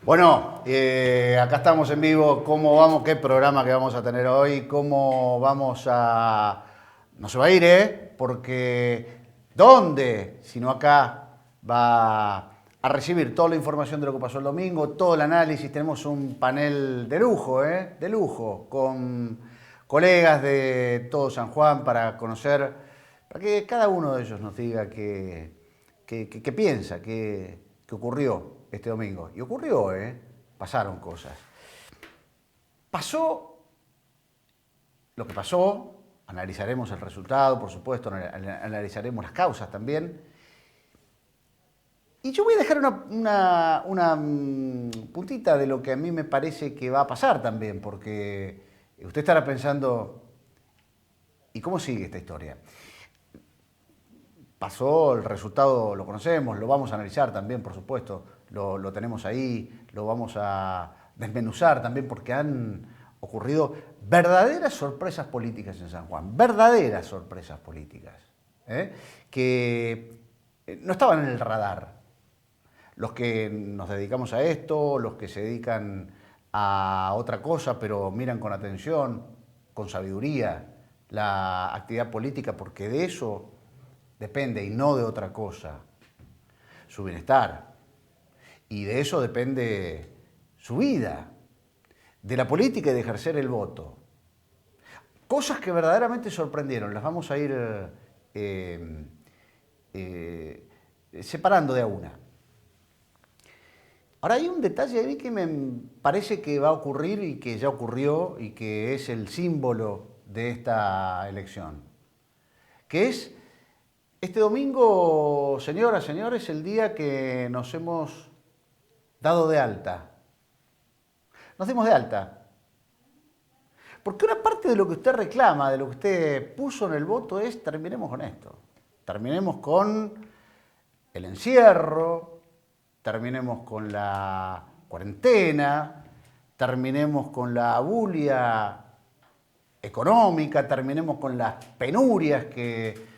Bueno, acá estamos en vivo. ¿Cómo vamos? ¿Qué programa que vamos a tener hoy? ¿Cómo vamos a...? No se va a ir, ¿eh? Porque ¿dónde? Sino acá va a recibir toda la información de lo que pasó el domingo, todo el análisis. Tenemos un panel de lujo, ¿eh? De lujo, con colegas de todo San Juan para conocer, para que cada uno de ellos nos diga qué piensa, qué ocurrió este domingo. Y ocurrió, pasaron cosas. Pasó lo que pasó, analizaremos el resultado, por supuesto, analizaremos las causas también. Y yo voy a dejar una puntita de lo que a mí me parece que va a pasar también, porque usted estará pensando, ¿y cómo sigue esta historia? Pasó, el resultado lo conocemos, lo vamos a analizar también, por supuesto, lo tenemos ahí, lo vamos a desmenuzar también porque han ocurrido verdaderas sorpresas políticas en San Juan, verdaderas sorpresas políticas, que no estaban en el radar. Los que nos dedicamos a esto, los que se dedican a otra cosa, pero miran con atención, con sabiduría, la actividad política, porque de eso depende y no de otra cosa su bienestar. Y de eso depende su vida, de la política y de ejercer el voto. Cosas que verdaderamente sorprendieron, las vamos a ir separando de a una. Ahora hay un detalle ahí que me parece que va a ocurrir y que ya ocurrió y que es el símbolo de esta elección, que es este domingo, señoras, señores, el día que nos hemos dado de alta. Nos dimos de alta. Porque una parte de lo que usted reclama, de lo que usted puso en el voto es terminemos con esto. Terminemos con el encierro, terminemos con la cuarentena, terminemos con la bulia económica, terminemos con las penurias que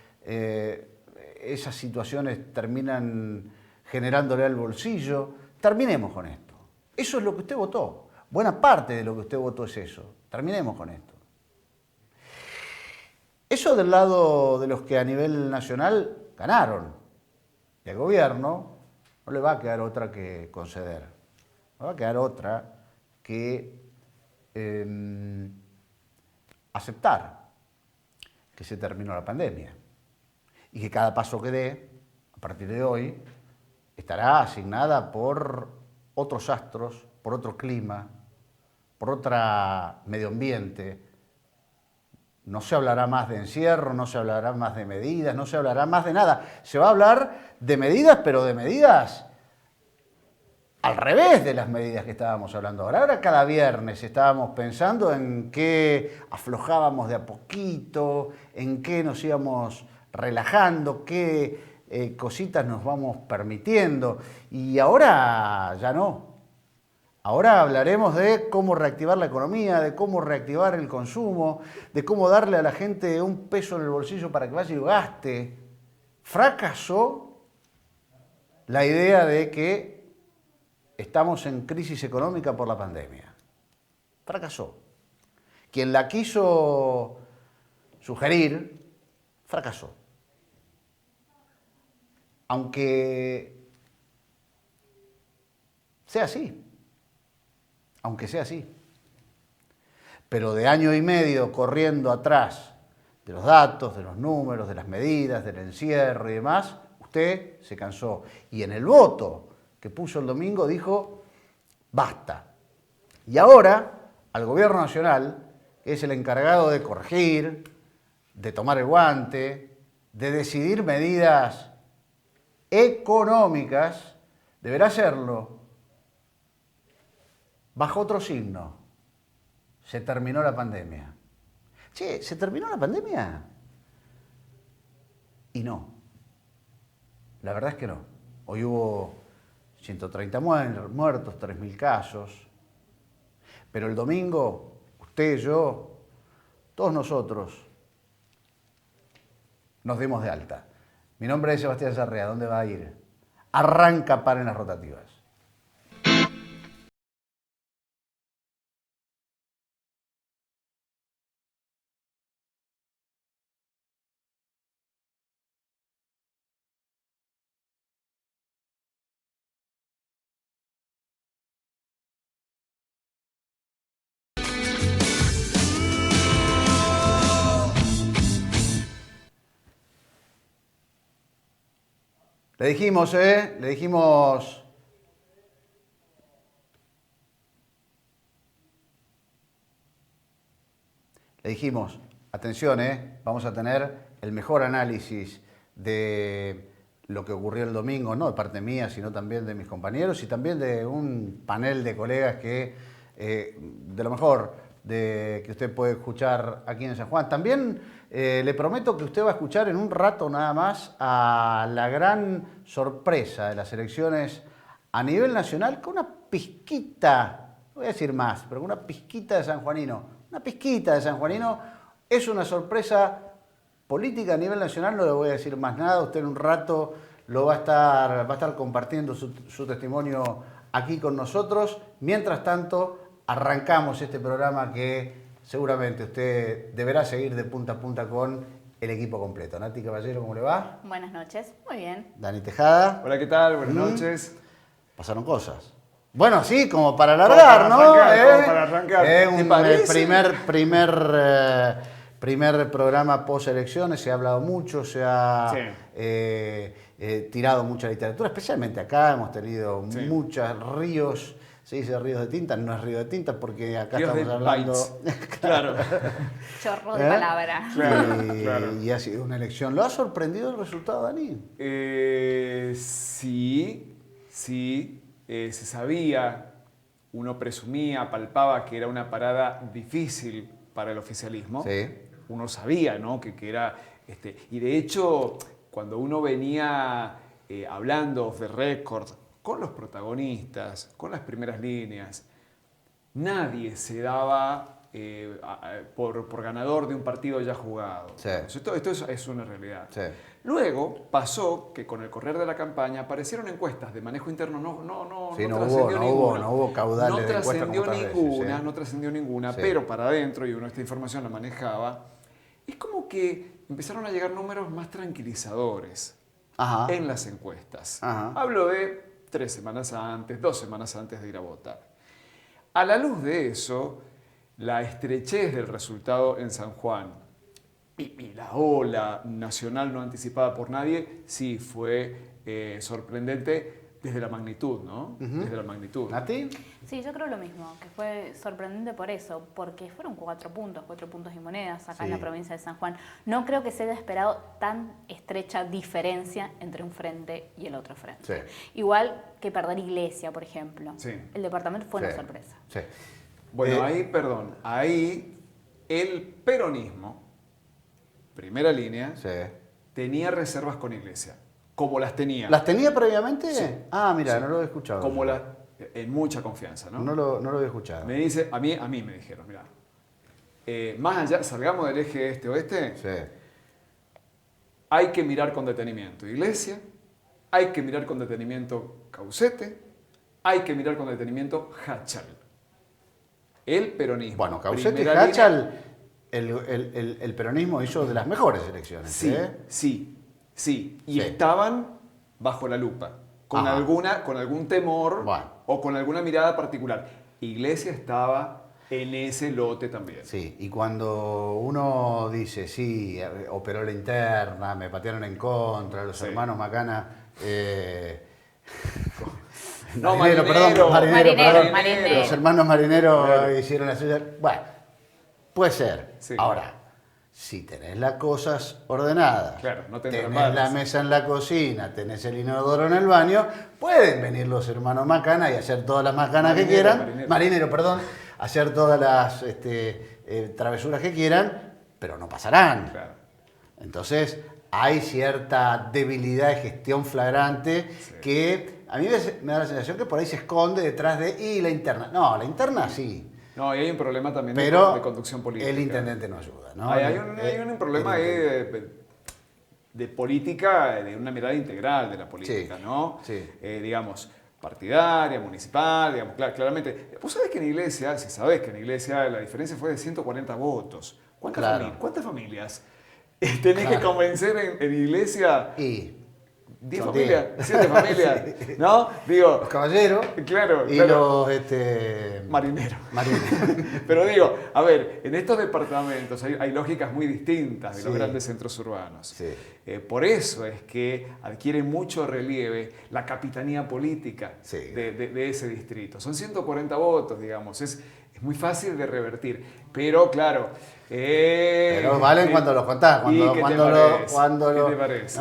esas situaciones terminan generándole al bolsillo. Terminemos con esto. Eso es lo que usted votó. Buena parte de lo que usted votó es eso. Terminemos con esto. Eso del lado de los que a nivel nacional ganaron. Y al gobierno no le va a quedar otra que conceder. No va a quedar otra que aceptar que se terminó la pandemia. Y que cada paso que dé, a partir de hoy, estará asignada por otros astros, por otro clima, por otro medio ambiente. No se hablará más de encierro, no se hablará más de medidas, no se hablará más de nada. Se va a hablar de medidas, pero de medidas al revés de las medidas que estábamos hablando ahora. Ahora cada viernes estábamos pensando en qué aflojábamos de a poquito, en qué nos íbamos relajando, qué cositas nos vamos permitiendo. Y ahora ya no. Ahora hablaremos de cómo reactivar la economía, de cómo reactivar el consumo, de cómo darle a la gente un peso en el bolsillo para que vaya y gaste. Fracasó la idea de que estamos en crisis económica por la pandemia. Fracasó. Quien la quiso sugerir, fracasó. Aunque sea así. Aunque sea así. Pero de año y medio corriendo atrás de los datos, de los números, de las medidas, del encierro y demás, usted se cansó. Y en el voto que puso el domingo dijo, basta. Y ahora, al gobierno nacional, que es el encargado de corregir, de tomar el guante, de decidir medidas económicas, deberá hacerlo bajo otro signo. Se terminó la pandemia. Che, ¿se terminó la pandemia? Y no. La verdad es que no. Hoy hubo 130 muertos, 3.000 casos. Pero el domingo, usted, yo, todos nosotros, nos dimos de alta. Mi nombre es Sebastián Sarrea. ¿Dónde va a ir? Arranca Paren las Rotativas. Le dijimos, le dijimos... Le dijimos, atención, vamos a tener el mejor análisis de lo que ocurrió el domingo, no de parte mía, sino también de mis compañeros y también de un panel de colegas que, de lo mejor, que usted puede escuchar aquí en San Juan. También le prometo que usted va a escuchar en un rato nada más a la gran sorpresa de las elecciones a nivel nacional con una pizquita, no voy a decir más, pero con una pizquita de sanjuanino. Una pizquita de sanjuanino. Es una sorpresa política a nivel nacional, no le voy a decir más nada. Usted en un rato lo va a estar compartiendo su testimonio aquí con nosotros. Mientras tanto, arrancamos este programa que seguramente usted deberá seguir de punta a punta con el equipo completo. Nati Caballero, ¿cómo le va? Buenas noches, muy bien. Dani Tejada. Hola, ¿qué tal? Buenas noches. Pasaron cosas. Bueno, sí, como para alargar, ¿no? Como para arrancar. Un primer programa post-elecciones, se ha hablado mucho, se ha tirado mucha literatura, especialmente acá hemos tenido muchos ríos, se dice ríos de tinta, no es río de tinta porque acá ríos estamos hablando... Claro. Chorro de palabra. Claro. Y ha sido una elección. ¿Lo ha sorprendido el resultado, Dani? Sí. Se sabía, uno presumía, palpaba que era una parada difícil para el oficialismo. Sí. Uno sabía, ¿no? que era... y de hecho, cuando uno venía hablando off the record con los protagonistas, con las primeras líneas, nadie se daba por ganador de un partido ya jugado. Sí. Esto es una realidad. Sí. Luego pasó que con el correr de la campaña aparecieron encuestas de manejo interno, no hubo caudales de encuestas como otras veces, no trascendió ninguna, Sí. pero para adentro, y uno esta información la manejaba, es como que empezaron a llegar números más tranquilizadores Ajá. en las encuestas. Ajá. Hablo de 3 semanas antes, 2 semanas antes de ir a votar. A la luz de eso, la estrechez del resultado en San Juan y la ola nacional no anticipada por nadie, sí fue sorprendente desde la magnitud, ¿no? Desde la magnitud. ¿Nati? Sí, yo creo lo mismo, que fue sorprendente por eso, porque fueron 4 puntos y monedas acá en la provincia de San Juan. No creo que se haya esperado tan estrecha diferencia entre un frente y el otro frente. Sí. Igual que perder Iglesia, por ejemplo. Sí. El departamento fue una sorpresa. Sí. Bueno, ahí el peronismo, primera línea, tenía reservas con Iglesia, como las tenía. ¿Las tenía previamente? Sí. Ah, mira, Sí. no lo he escuchado. Como en mucha confianza, ¿no? No lo había escuchado. Me dice, a mí me dijeron, mira, más allá, salgamos del eje este-oeste, Sí. hay que mirar con detenimiento Iglesia, hay que mirar con detenimiento Caucete, hay que mirar con detenimiento Hachal. El peronismo. Bueno, Caucete y primera Hachal, el peronismo hizo de las mejores elecciones. Sí. Y Sí. estaban bajo la lupa, con Ajá. algún temor o con alguna mirada particular. Iglesia estaba en ese lote también. Sí, y cuando uno dice, sí, operó la interna, me patearon en contra, los hermanos Macana... Marinero. Los hermanos Marineros hicieron la suya. Bueno, puede ser. Sí. Ahora, si tenés las cosas ordenadas, Claro, no te tenés entrampadas. la mesa en la cocina, tenés el inodoro en el baño, pueden venir los hermanos Macana y hacer todas las macanas que quieran. Marinero, perdón. Hacer todas las travesuras que quieran, pero no pasarán. Claro. Entonces, hay cierta debilidad de gestión flagrante que a mí me da la sensación que por ahí se esconde detrás de la interna. No, la interna sí. No, y hay un problema también Pero de conducción política. el intendente no ayuda, ¿no? Hay un problema ahí de política, de una mirada integral de la política, Sí, ¿no? sí. Digamos, partidaria, municipal, digamos, claramente. Vos sabés que en Iglesia, si sabés que en Iglesia la diferencia fue de 140 votos. ¿Cuántas familias tenés que convencer en Iglesia? Y 10 Son familias, 10. 7 familias, ¿no? Digo, Los caballeros claro, y claro. los Marineros. marineros. Pero digo, a ver, en estos departamentos hay lógicas muy distintas de los Sí. grandes centros urbanos. Sí. Por eso es que adquiere mucho relieve la capitanía política Sí. de ese distrito. Son 140 votos, digamos, es muy fácil de revertir, pero claro... Pero valen cuando los contás, ¿Y qué te parece?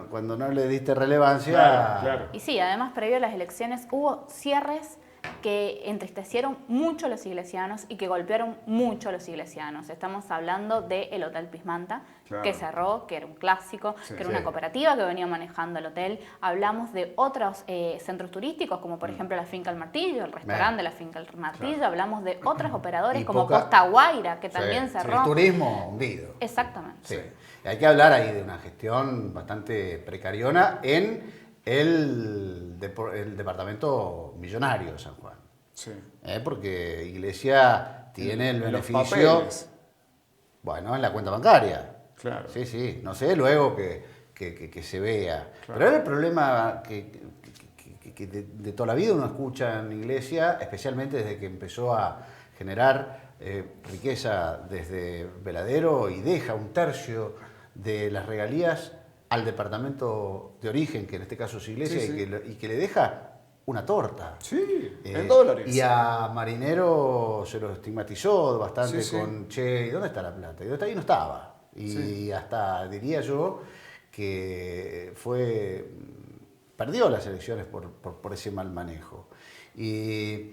cuando no le diste relevancia. Claro, claro. Y sí, además, previo a las elecciones hubo cierres que entristecieron mucho a los iglesianos y que golpearon mucho a los iglesianos. Estamos hablando del Hotel Pismanta, Claro. que cerró, que era un clásico, Sí. que era una cooperativa que venía manejando el hotel. Hablamos de otros centros turísticos, como por ejemplo la Finca El Martillo, el restaurante de la Finca El Martillo. Claro. Hablamos de otros operadores Y como poca- Costa Guaira, que también Sí, cerró. el turismo hundido. Exactamente. Sí. Hay que hablar ahí de una gestión bastante precariona en el departamento millonario de San Juan. Sí. Porque Iglesia tiene el En los beneficio, papeles. bueno, en la cuenta bancaria. Claro. Sí, sí, no sé luego que se vea. Claro. Pero era el problema que de toda la vida uno escucha en Iglesia, especialmente desde que empezó a generar riqueza desde Veladero y deja un tercio de las regalías al departamento de origen, que en este caso es Iglesia, Sí, sí. y que le deja una torta. Sí, en dólares. Y a Marinero se lo estigmatizó bastante Sí, sí. con, che, ¿y dónde está la plata? Y dónde está, ahí no estaba. Y Sí. hasta diría yo que perdió las elecciones por ese mal manejo. Y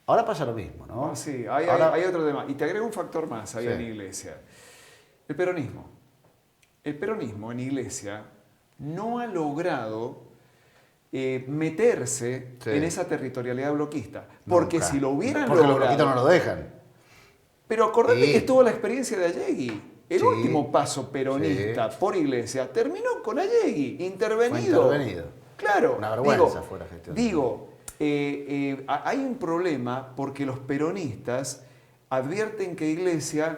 ahora pasa lo mismo, ¿no? Ah, sí, hay otro tema. Y te agrego un factor más ahí Sí. en Iglesia. El peronismo. El peronismo en Iglesia no ha logrado meterse Sí. en esa territorialidad bloquista. Porque Nunca. si lo hubieran Porque los logrado... bloquitos no lo dejan. Pero acordate Sí. que estuvo la experiencia de Allegui. El Sí. último paso peronista por Iglesia terminó con Allegui, intervenido. Fue intervenido. Claro. Una vergüenza fue la gestión. Hay un problema porque los peronistas advierten que Iglesia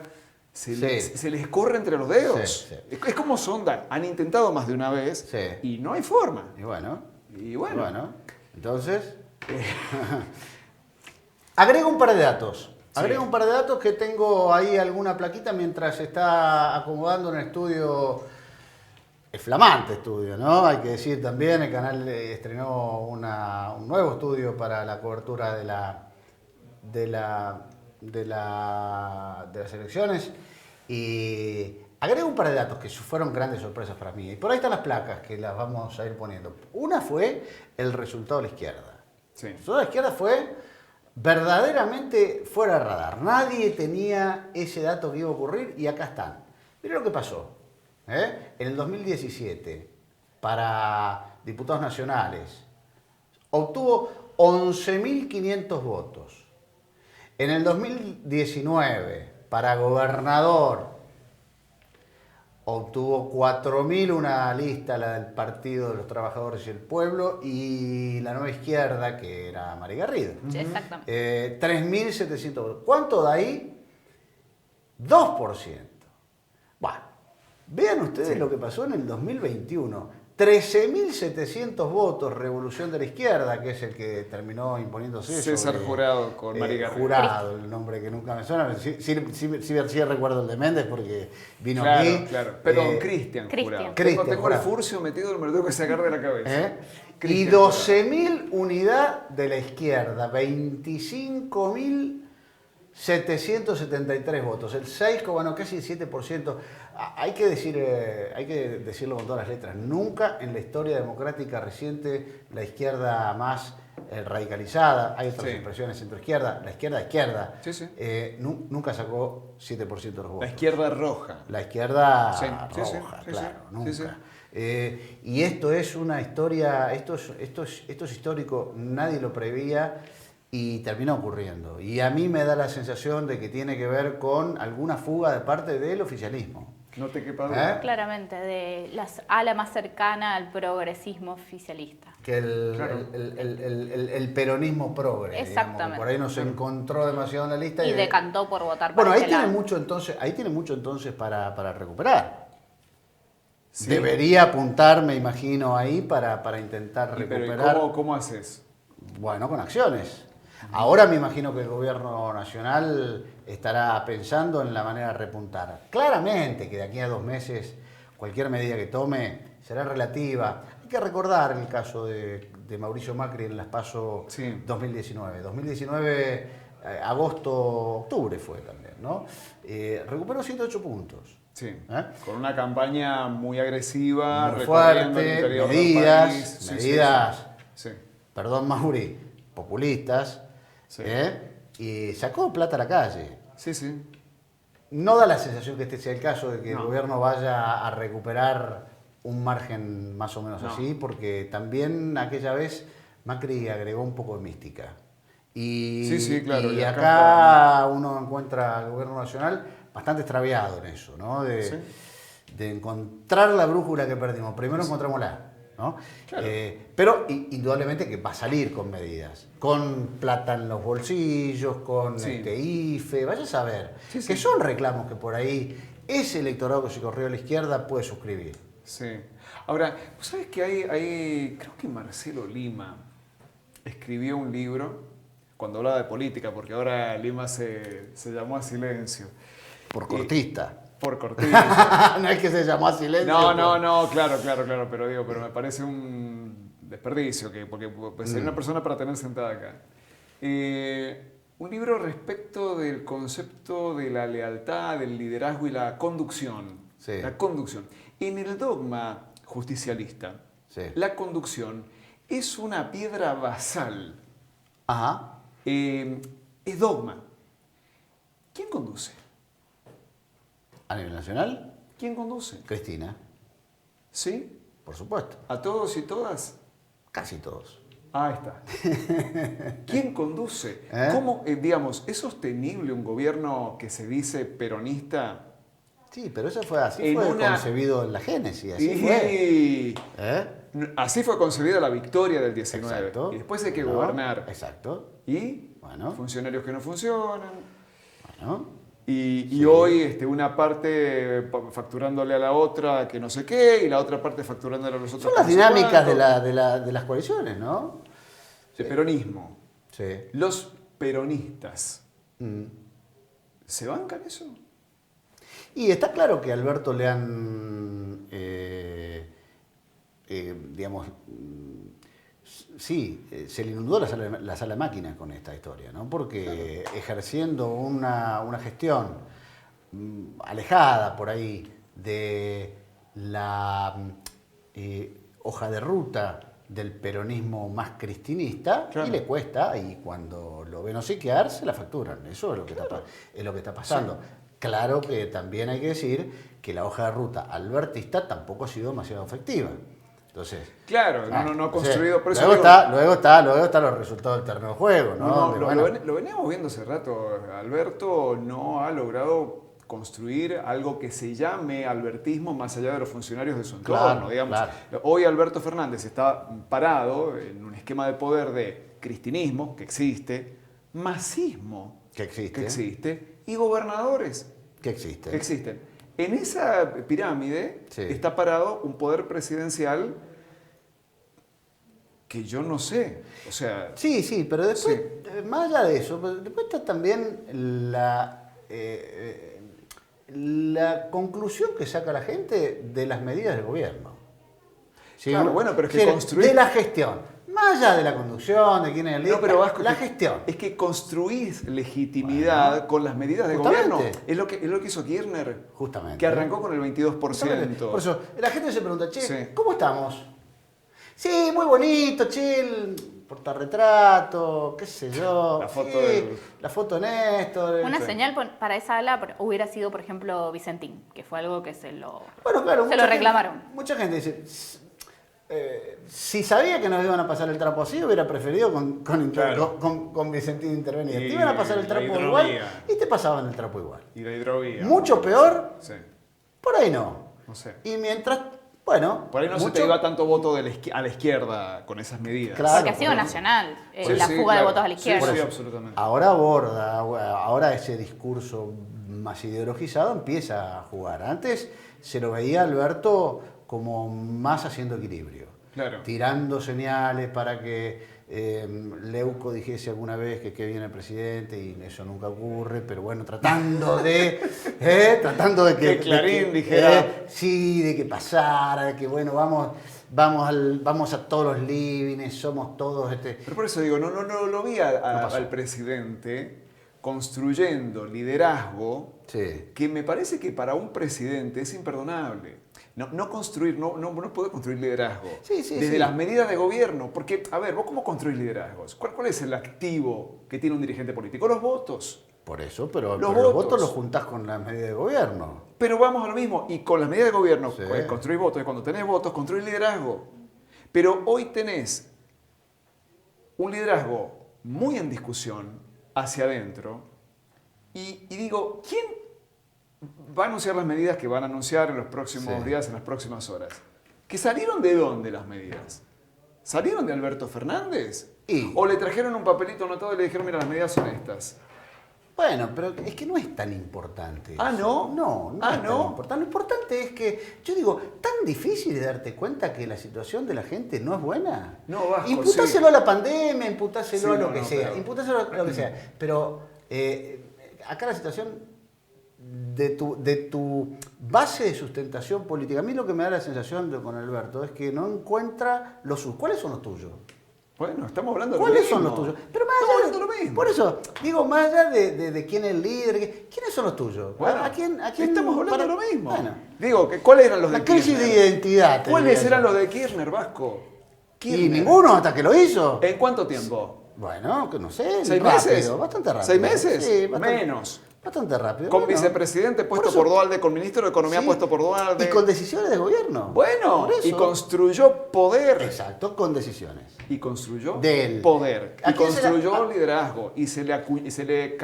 se les corre entre los dedos. Sí, sí. Es como sonda. Han intentado más de una vez Sí. y no hay forma. Y bueno. Y bueno. Entonces, agrego un par de datos. Sí. Agrego un par de datos que tengo ahí alguna plaquita mientras se está acomodando en el estudio, el flamante estudio, ¿no? Hay que decir también, el canal estrenó un nuevo estudio para la cobertura de las elecciones. Y agrego un par de datos que fueron grandes sorpresas para mí. Y por ahí están las placas que las vamos a ir poniendo. Una fue el resultado de la izquierda. Sí. El resultado de la izquierda fue verdaderamente fuera de radar. Nadie tenía ese dato que iba a ocurrir y acá están. Miren lo que pasó. En el 2017, para diputados nacionales, obtuvo 11.500 votos. En el 2019, para gobernador, obtuvo 4.000, una lista, la del Partido de los Trabajadores y el Pueblo, y la Nueva Izquierda, que era Mari Garrido. Sí, exactamente. 3.700 votos. ¿Cuánto da ahí? 2%. Bueno, vean ustedes lo que pasó en el 2021. 13.700 votos, Revolución de la Izquierda, que es el que terminó imponiéndose. César sobre, Jurado con Mari Garrido. Jurado, el nombre que nunca me suena. Sí recuerdo el de Méndez porque vino Claro, aquí. claro. Perdón, Cristian Jurado. Cristian Tengo el Jurado. furcio metido, me lo tengo que sacar de la cabeza. Y Cristian 12.000 unidad de la izquierda, 25.773 votos, el 6, bueno, casi el 7%. Hay que decirlo con todas las letras. Nunca en la historia democrática reciente la izquierda más radicalizada, hay otras Sí. expresiones centro-izquierda, la izquierda, Sí, sí. nunca sacó 7% de los votos. La izquierda roja. La izquierda Sí, sí, sí, roja, sí, claro, sí, nunca. sí, sí. Y esto es una historia, esto es histórico, nadie lo preveía y terminó ocurriendo. Y a mí me da la sensación de que tiene que ver con alguna fuga de parte del oficialismo. No te quepa duda. Claramente, de la ala más cercana al progresismo oficialista. Que Claro. el peronismo progre, digamos, que Exactamente. por ahí no se encontró demasiado en la lista. Y decantó por votar Bueno, para ahí ese tiene lado. mucho entonces para recuperar. Sí. Debería apuntar, me imagino, ahí para intentar Pero ¿y recuperar. cómo haces? Bueno, con acciones. Ahora me imagino que el gobierno nacional estará pensando en la manera de repuntar. Claramente que de aquí a 2 meses cualquier medida que tome será relativa. Hay que recordar el caso de Mauricio Macri en las PASO Sí. 2019. 2019, agosto, octubre fue también, ¿no? Recuperó 108 puntos. Sí, ¿Eh? con una campaña muy agresiva, Muy recorriendo el fuerte, interior medidas, del país. Sí, medidas. Sí, Perdón, Mauri, populistas, Sí. y sacó plata a la calle. sí, sí. No da la sensación que este sea el caso de que el No. gobierno vaya a recuperar un margen más o menos No. así, porque también aquella vez Macri agregó un poco de mística. Y, Sí, sí, claro, y y acá uno encuentra al gobierno nacional bastante extraviado en eso, ¿no? Sí. De encontrar la brújula que perdimos. Primero encontrémosla, ¿no? Claro. Pero indudablemente que va a salir con medidas, con plata en los bolsillos, con Sí. IFE, vaya a saber, Sí, sí. que son reclamos que por ahí ese electorado que se corrió a la izquierda puede suscribir. Sí. Ahora, ¿vos sabés que creo que Marcelo Lima escribió un libro cuando hablaba de política, porque ahora Lima se llamó a silencio. Por Y- cortista. Por cortista. No es que se llamó a silencio. No, claro, pero me parece un desperdicio, porque pues, sería una persona para tener sentada acá. Un libro respecto del concepto de la lealtad, del liderazgo y la conducción. Sí. La conducción. En el dogma justicialista, Sí. la conducción es una piedra basal. Ajá. Es dogma. ¿Quién conduce? A nivel nacional, ¿Quién conduce? Cristina, ¿Sí? por supuesto. ¿A todos y todas? Casi todos. Ahí está. ¿Quién conduce? ¿Eh? ¿Cómo, digamos, es sostenible un gobierno que se dice peronista? Sí, pero eso fue así, En fue una- concebido en la Génesis, así fue. Y así fue concebida la victoria del 19. Exacto. Y después hay que Bueno, gobernar. Exacto. Y Bueno. funcionarios que no funcionan. Bueno. Y hoy una parte facturándole a la otra que no sé qué, y la otra parte facturándole a los otros Son que las no sé dinámicas cuánto. de las coaliciones, ¿no? El peronismo. Sí. Los peronistas, Mm. ¿se bancan eso? Y está claro que a Alberto le han, digamos, sí, se le inundó la sala de máquinas con esta historia, ¿no? Porque ejerciendo una gestión alejada por ahí de la hoja de ruta del peronismo más cristinista, Claro. y le cuesta, y cuando lo ven hociquear, se la facturan. Eso es lo que, es lo que está pasando. Claro que también hay que decir que la hoja de ruta albertista tampoco ha sido demasiado efectiva. Entonces, Claro, no ha construido. Por eso luego, digo, luego están los resultados del terreno de juego, ¿no? no, Donde, bueno, lo veníamos viendo hace rato. Alberto no ha logrado construir algo que se llame albertismo más allá de los funcionarios de su entorno. Claro, Digamos. claro. Hoy Alberto Fernández está parado en un esquema de poder de cristinismo, que existe, masismo, que existe. que existe, y gobernadores, Que existe. que existen. En esa pirámide Sí. está parado un poder presidencial que yo no sé. O sea, Sí, sí, pero después, Sí. más allá de eso, pero después está también la conclusión que saca la gente de las medidas del gobierno. ¿Sí? Claro, bueno, pero es que decir, construir- de la gestión. Más allá de la conducción, de quién es el líder, no, pero Vasco, la es que- gestión. Es que construís legitimidad Bueno, con las medidas de justamente. gobierno. Es lo que hizo Kirchner, Justamente. que arrancó con el 22%. Por eso, la gente se pregunta, che, Sí. ¿cómo estamos? Sí, muy bonito, che, portarretrato, qué sé yo. La foto sí, del- la foto de Néstor. Una Sí. señal para esa ala hubiera sido, por ejemplo, Vicentín, que fue algo que Bueno, claro, se mucha lo reclamaron. gente- mucha gente dice, si sabía que nos iban a pasar el trapo así, hubiera preferido Claro. con Vicentín intervenir. Y te iban a pasar el la trapo hidrovía. igual y te pasaban el trapo igual. Y la hidrovía. Mucho peor, Sí, por ahí no. no sé. Y mientras, bueno, Por ahí no se mucho- te iba tanto voto a la izquierda con esas medidas. Claro. Porque ha sido por eso. nacional, Sí, la sí, fuga de claro. votos a la Sí, izquierda. sí, Por eso. absolutamente. Ahora aborda, ahora ese discurso más ideologizado empieza a jugar. Antes se lo veía a Alberto como más haciendo equilibrio. Claro. Tirando señales para que Leuco dijese alguna vez que viene el presidente, y eso nunca ocurre, pero bueno, tratando de Que Clarín dijera. sí, de que pasara, de que bueno, vamos a todos los livings, somos todos Pero por eso digo, no lo vi al presidente construyendo liderazgo, Sí. que me parece que para un presidente es imperdonable. No construir, no puede construir liderazgo. Sí, sí, Desde sí. las medidas de gobierno. Porque, a ver, ¿vos cómo construís liderazgos? ¿Cuál es el activo que tiene un dirigente político? Los votos. Por eso, pero Los los votos votos los juntás con las medidas de gobierno. Pero vamos a lo mismo. Y con las medidas de gobierno, Sí. construir votos. Y cuando tenés votos, construir liderazgo. Pero hoy tenés un liderazgo muy en discusión hacia adentro. Y digo, ¿quién va a anunciar las medidas que van a anunciar en los próximos Sí. días, en las próximas horas? ¿Que salieron de dónde las medidas? ¿Salieron de Alberto Fernández? Y- ¿O le trajeron un papelito anotado y le dijeron, mira, las medidas son estas? Bueno, pero es que no es tan importante. Ah, eso. ¿no? No Ah, es tan ¿no? importante. Lo importante es que, yo digo, tan difícil es darte cuenta que la situación de la gente no es buena. No, Vasco, imputáselo sí. a la pandemia, imputáselo Sí, a lo no, que no, sea, pero- imputáselo a lo que sea. Pero acá la situación de tu base de sustentación política, a mí lo que me da la sensación con Alberto es que no encuentra los suyos. ¿Cuáles son los tuyos? Bueno, estamos hablando de lo ¿Cuáles mismo. son los tuyos? Pero más Estamos allá hablando de lo mismo. Por eso, digo, más allá de quién es el líder, ¿quiénes son los tuyos? Bueno, ¿A quién estamos hablando para- de lo mismo. Bueno, Digo, ¿cuáles eran los de la crisis Kirchner? de identidad. te ¿Cuáles diría eran yo. los de Kirchner, Vasco? Y Kirchner. ninguno hasta que lo hizo. ¿En cuánto tiempo? Bueno, que no sé. 6 rápido, meses. Bastante rápido. 6 meses. Sí, bastante, Menos. Bastante rápido. Con Bueno, vicepresidente puesto eso- por Dualde, con ministro de Economía sí, puesto por Dualde. Y con decisiones de gobierno. Bueno, Por eso. y construyó poder. Exacto, con decisiones. Y construyó Del- poder. ¿A Y quién se la- construyó a- liderazgo. Y se le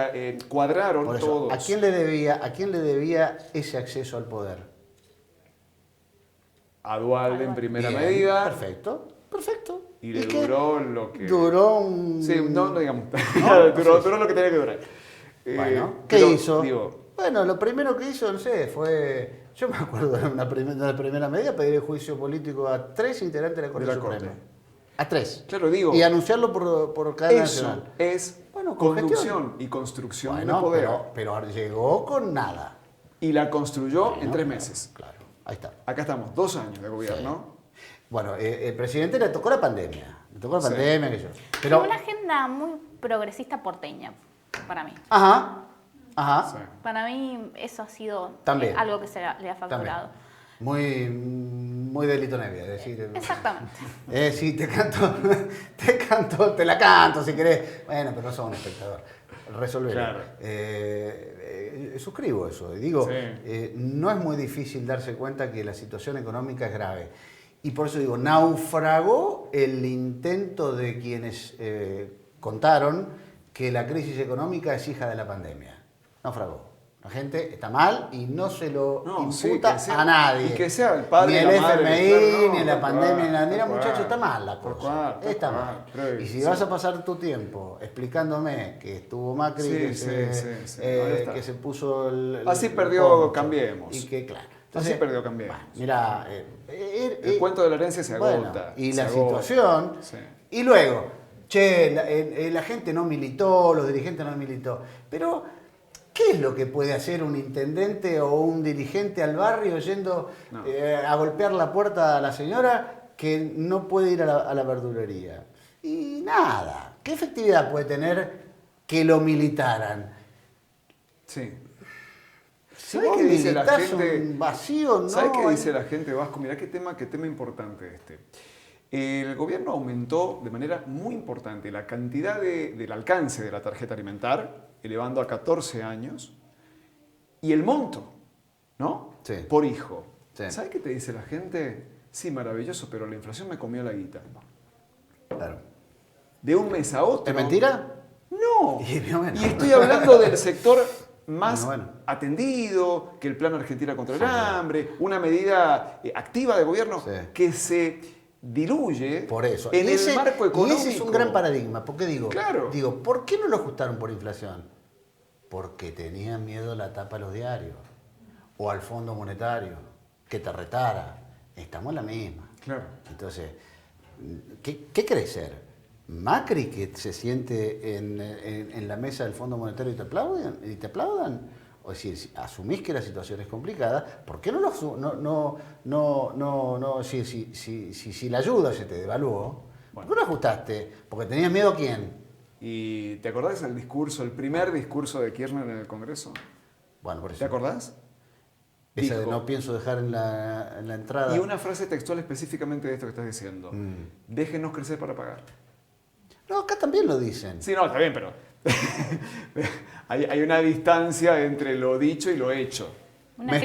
cuadraron Por eso, todos. ¿a quién le debía ese acceso al poder? A Dualde en primera Bien, medida. Perfecto. Y le qué? duró lo que... Duró un... Sí, no digamos. No, duró lo que tenía que durar. Bueno, ¿qué pero, hizo? digo, Bueno, lo primero que hizo, no sé, fue... Yo me acuerdo de la primera medida, pedir el juicio político a 3 integrantes de la Corte la Suprema. Corte. A 3. claro, digo, Y anunciarlo por cadena eso nacional. es Bueno, con conducción gestión. y construcción de Bueno, poder. pero llegó con nada. Y la construyó en Bueno, 3 meses. Claro, ahí está. Acá estamos, 2 años de gobierno. Bueno, el presidente le tocó la pandemia. Le tocó la Sí. pandemia, que yo. Pero Pero... una agenda muy progresista porteña, para mí. Ajá. Sí. Para mí eso ha sido También. algo que se le ha También. facturado. Muy delito Nevia, es decir... Exactamente. Sí, te la canto si querés. Bueno, pero no sos un espectador. Resolver. Claro. Suscribo eso. Y digo, Sí. no es muy difícil darse cuenta que la situación económica es grave. Y por eso digo, naufragó el intento de quienes contaron que la crisis económica es hija de la pandemia. Naufragó. La gente está mal y no se lo No, sí, imputa que sea- a nadie. y que sea el padre ni y el la madre, FMI, claro, no, ni la tal pandemia, cual, ni la mira, tal muchacho, cual. está mal la Tal cosa. cual, tal Está cual. mal. Pero, Y si sí. vas a pasar tu tiempo explicándome que estuvo Macri, Sí, que, sí, se, sí, ahí está. que se puso el Así el perdió poncho, Cambiemos. Y que, claro. Así perdió Cambiemos. Bueno, mira, El cuento de la herencia se agota. bueno, y se la agota. situación. Sí. Y luego, la gente no militó, los dirigentes no militó. Pero, ¿qué es lo que puede hacer un intendente o un dirigente al barrio yendo No. a golpear la puerta a la señora que no puede ir a la verdulería? Y nada. ¿Qué efectividad puede tener que lo militaran? Sí. Si ¿Sabes vos qué dice la militás gente? un vacío, no. ¿Sabes qué dice la gente, Vasco? Mirá qué tema importante este. El gobierno aumentó de manera muy importante la cantidad del alcance de la tarjeta alimentar, elevando a 14 años, y el monto, ¿no? Sí. Por hijo. Sí. ¿Sabes qué te dice la gente? Sí, maravilloso, pero la inflación me comió la guita. Claro. De un mes a otro. ¿Es mentira? No. Y bueno. Y estoy hablando del sector más Bueno. atendido, que el Plan Argentina contra el Sí. Hambre, una medida activa de gobierno Sí. que se diluye Por eso. en Y ese- el marco económico. Y ese es un gran paradigma. Porque Claro. digo, ¿por qué no lo ajustaron por inflación? Porque tenían miedo a la tapa de los diarios o al Fondo Monetario, que te retara. estamos en la misma. Claro. Entonces, ¿qué querés ser? ¿Macri que se siente en la mesa del Fondo Monetario y te aplaudan? O decir, si asumís que la situación es complicada, ¿por qué si la ayuda se te devaluó, ¿por qué no ajustaste? ¿Porque tenías miedo a quién? ¿Y te acordás el primer discurso de Kirchner en el Congreso? Bueno, por eso. ¿Te acordás? Esa de Dijo, no pienso dejar en la entrada. y una frase textual específicamente de esto que estás diciendo. Déjenos crecer para pagar. No, acá también lo dicen. Sí, no, está bien, pero hay una distancia entre lo dicho y lo hecho. Una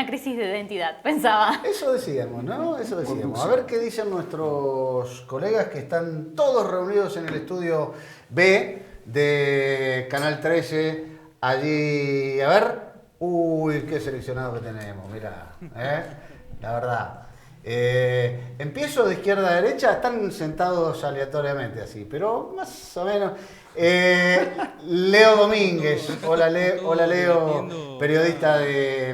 crisis de identidad, pensaba. Eso decíamos, ¿no? Eso decíamos. Conducción. A ver qué dicen nuestros colegas que están todos reunidos en el estudio B de Canal 13. Allí, a ver. Uy, qué seleccionado que tenemos, mirá. La verdad. Empiezo de izquierda a derecha, están sentados aleatoriamente así, pero más o menos. Leo Domínguez, hola Leo, periodista de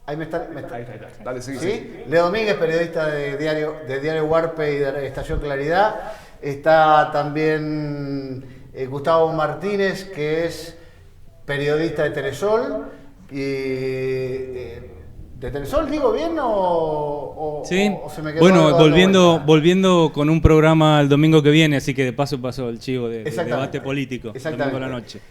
ahí me está. Ahí está. Dale, seguí. ¿Sí? Leo Domínguez, periodista de Diario Huarpe y de Estación Claridad. Está también Gustavo Martínez, que es periodista de Telesol. ¿De Telesol digo bien sí. o se me quedó Bueno, algo volviendo con un programa el domingo que viene, así que de paso pasó el chivo de debate político, domingo a la noche.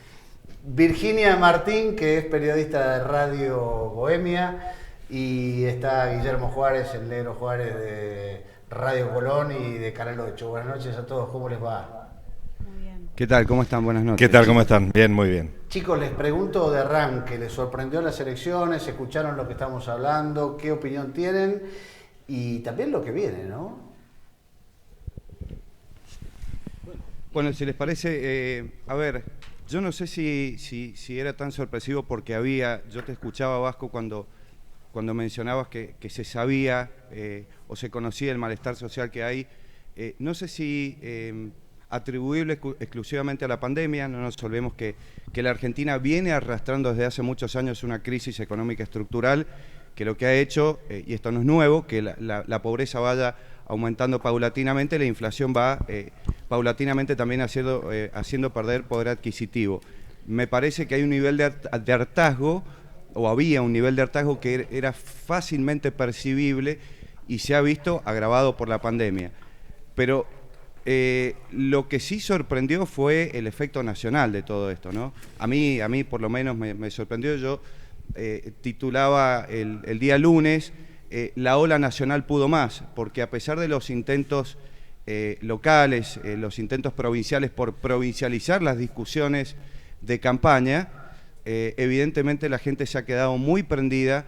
Virginia Martín, que es periodista de Radio Bohemia, y está Guillermo Juárez, el negro Juárez de Radio Colón y de Canal 8. Buenas noches a todos, ¿cómo les va? ¿Qué tal? ¿Cómo están? Buenas noches. ¿Qué tal? ¿Cómo están? Bien, muy bien. Chicos, les pregunto de arranque, ¿les sorprendió las elecciones? ¿Escucharon lo que estamos hablando? ¿Qué opinión tienen? Y también lo que viene, ¿no? Bueno, si les parece, a ver, yo no sé si era tan sorpresivo porque yo te escuchaba, Vasco, cuando mencionabas que se sabía o se conocía el malestar social que hay. No sé si atribuible exclusivamente a la pandemia. No nos olvidemos que la Argentina viene arrastrando desde hace muchos años una crisis económica estructural que lo que ha hecho, y esto no es nuevo, que la pobreza vaya aumentando paulatinamente, la inflación va paulatinamente también haciendo perder poder adquisitivo. Me parece que hay un nivel de hartazgo, o había un nivel de hartazgo que era fácilmente percibible y se ha visto agravado por la pandemia. Pero lo que sí sorprendió fue el efecto nacional de todo esto, ¿no? A mí por lo menos me sorprendió. Yo titulaba el día lunes, la ola nacional pudo más, porque a pesar de los intentos locales, los intentos provinciales por provincializar las discusiones de campaña, evidentemente la gente se ha quedado muy prendida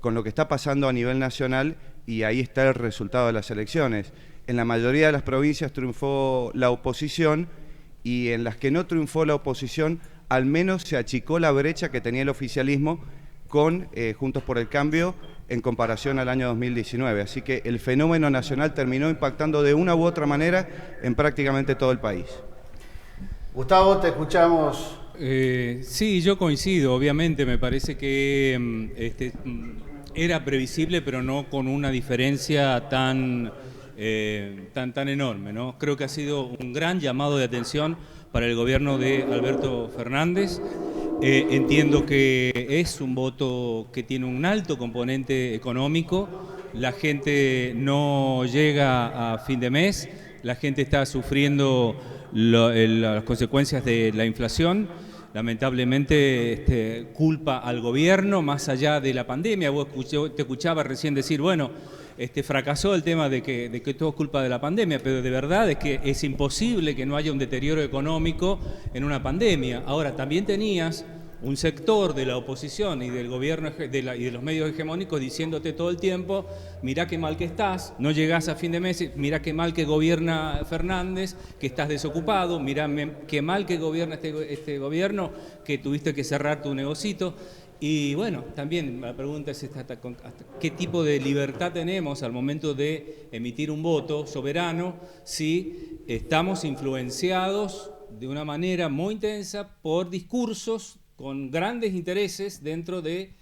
con lo que está pasando a nivel nacional y ahí está el resultado de las elecciones. En la mayoría de las provincias triunfó la oposición y en las que no triunfó la oposición, al menos se achicó la brecha que tenía el oficialismo con Juntos por el Cambio en comparación al año 2019. Así que el fenómeno nacional terminó impactando de una u otra manera en prácticamente todo el país. Gustavo, te escuchamos. Sí, yo coincido. Obviamente me parece que era previsible, pero no con una diferencia tan enorme, ¿no? Creo que ha sido un gran llamado de atención para el gobierno de Alberto Fernández. Entiendo que es un voto que tiene un alto componente económico. La gente no llega a fin de mes, la gente está sufriendo las consecuencias de la inflación. Lamentablemente culpa al gobierno más allá de la pandemia. Te escuchaba recién decir, bueno, fracasó el tema de que todo es culpa de la pandemia, pero de verdad es que es imposible que no haya un deterioro económico en una pandemia. Ahora, también tenías un sector de la oposición y del gobierno y de los medios hegemónicos diciéndote todo el tiempo, mirá qué mal que estás, no llegás a fin de mes, mirá qué mal que gobierna Fernández, que estás desocupado, mirá qué mal que gobierna este gobierno, que tuviste que cerrar tu negocito. Y bueno, también la pregunta es hasta qué tipo de libertad tenemos al momento de emitir un voto soberano si estamos influenciados de una manera muy intensa por discursos con grandes intereses dentro de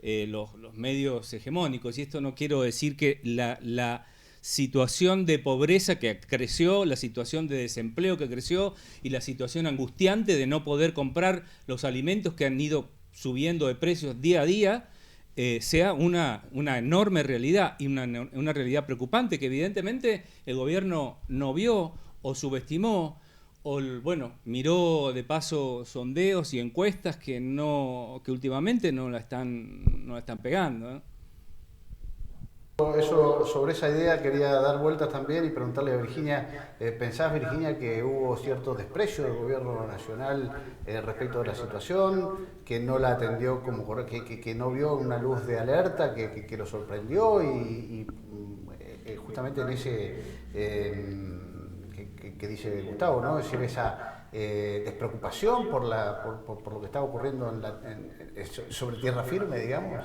los medios hegemónicos. Y esto no quiero decir que la situación de pobreza que creció, la situación de desempleo que creció y la situación angustiante de no poder comprar los alimentos que han ido subiendo de precios día a día, sea una enorme realidad y una realidad preocupante que evidentemente el gobierno no vio o subestimó o miró de paso sondeos y encuestas que últimamente no la están pegando, ¿no? Eso, sobre esa idea quería dar vueltas también y preguntarle a Virginia, ¿pensás, Virginia, que hubo cierto desprecio del gobierno nacional respecto de la situación, que no la atendió como que no vio una luz de alerta, que lo sorprendió y justamente en ese que dice Gustavo, ¿no? Es decir, esa despreocupación por lo que está ocurriendo sobre tierra firme, digamos?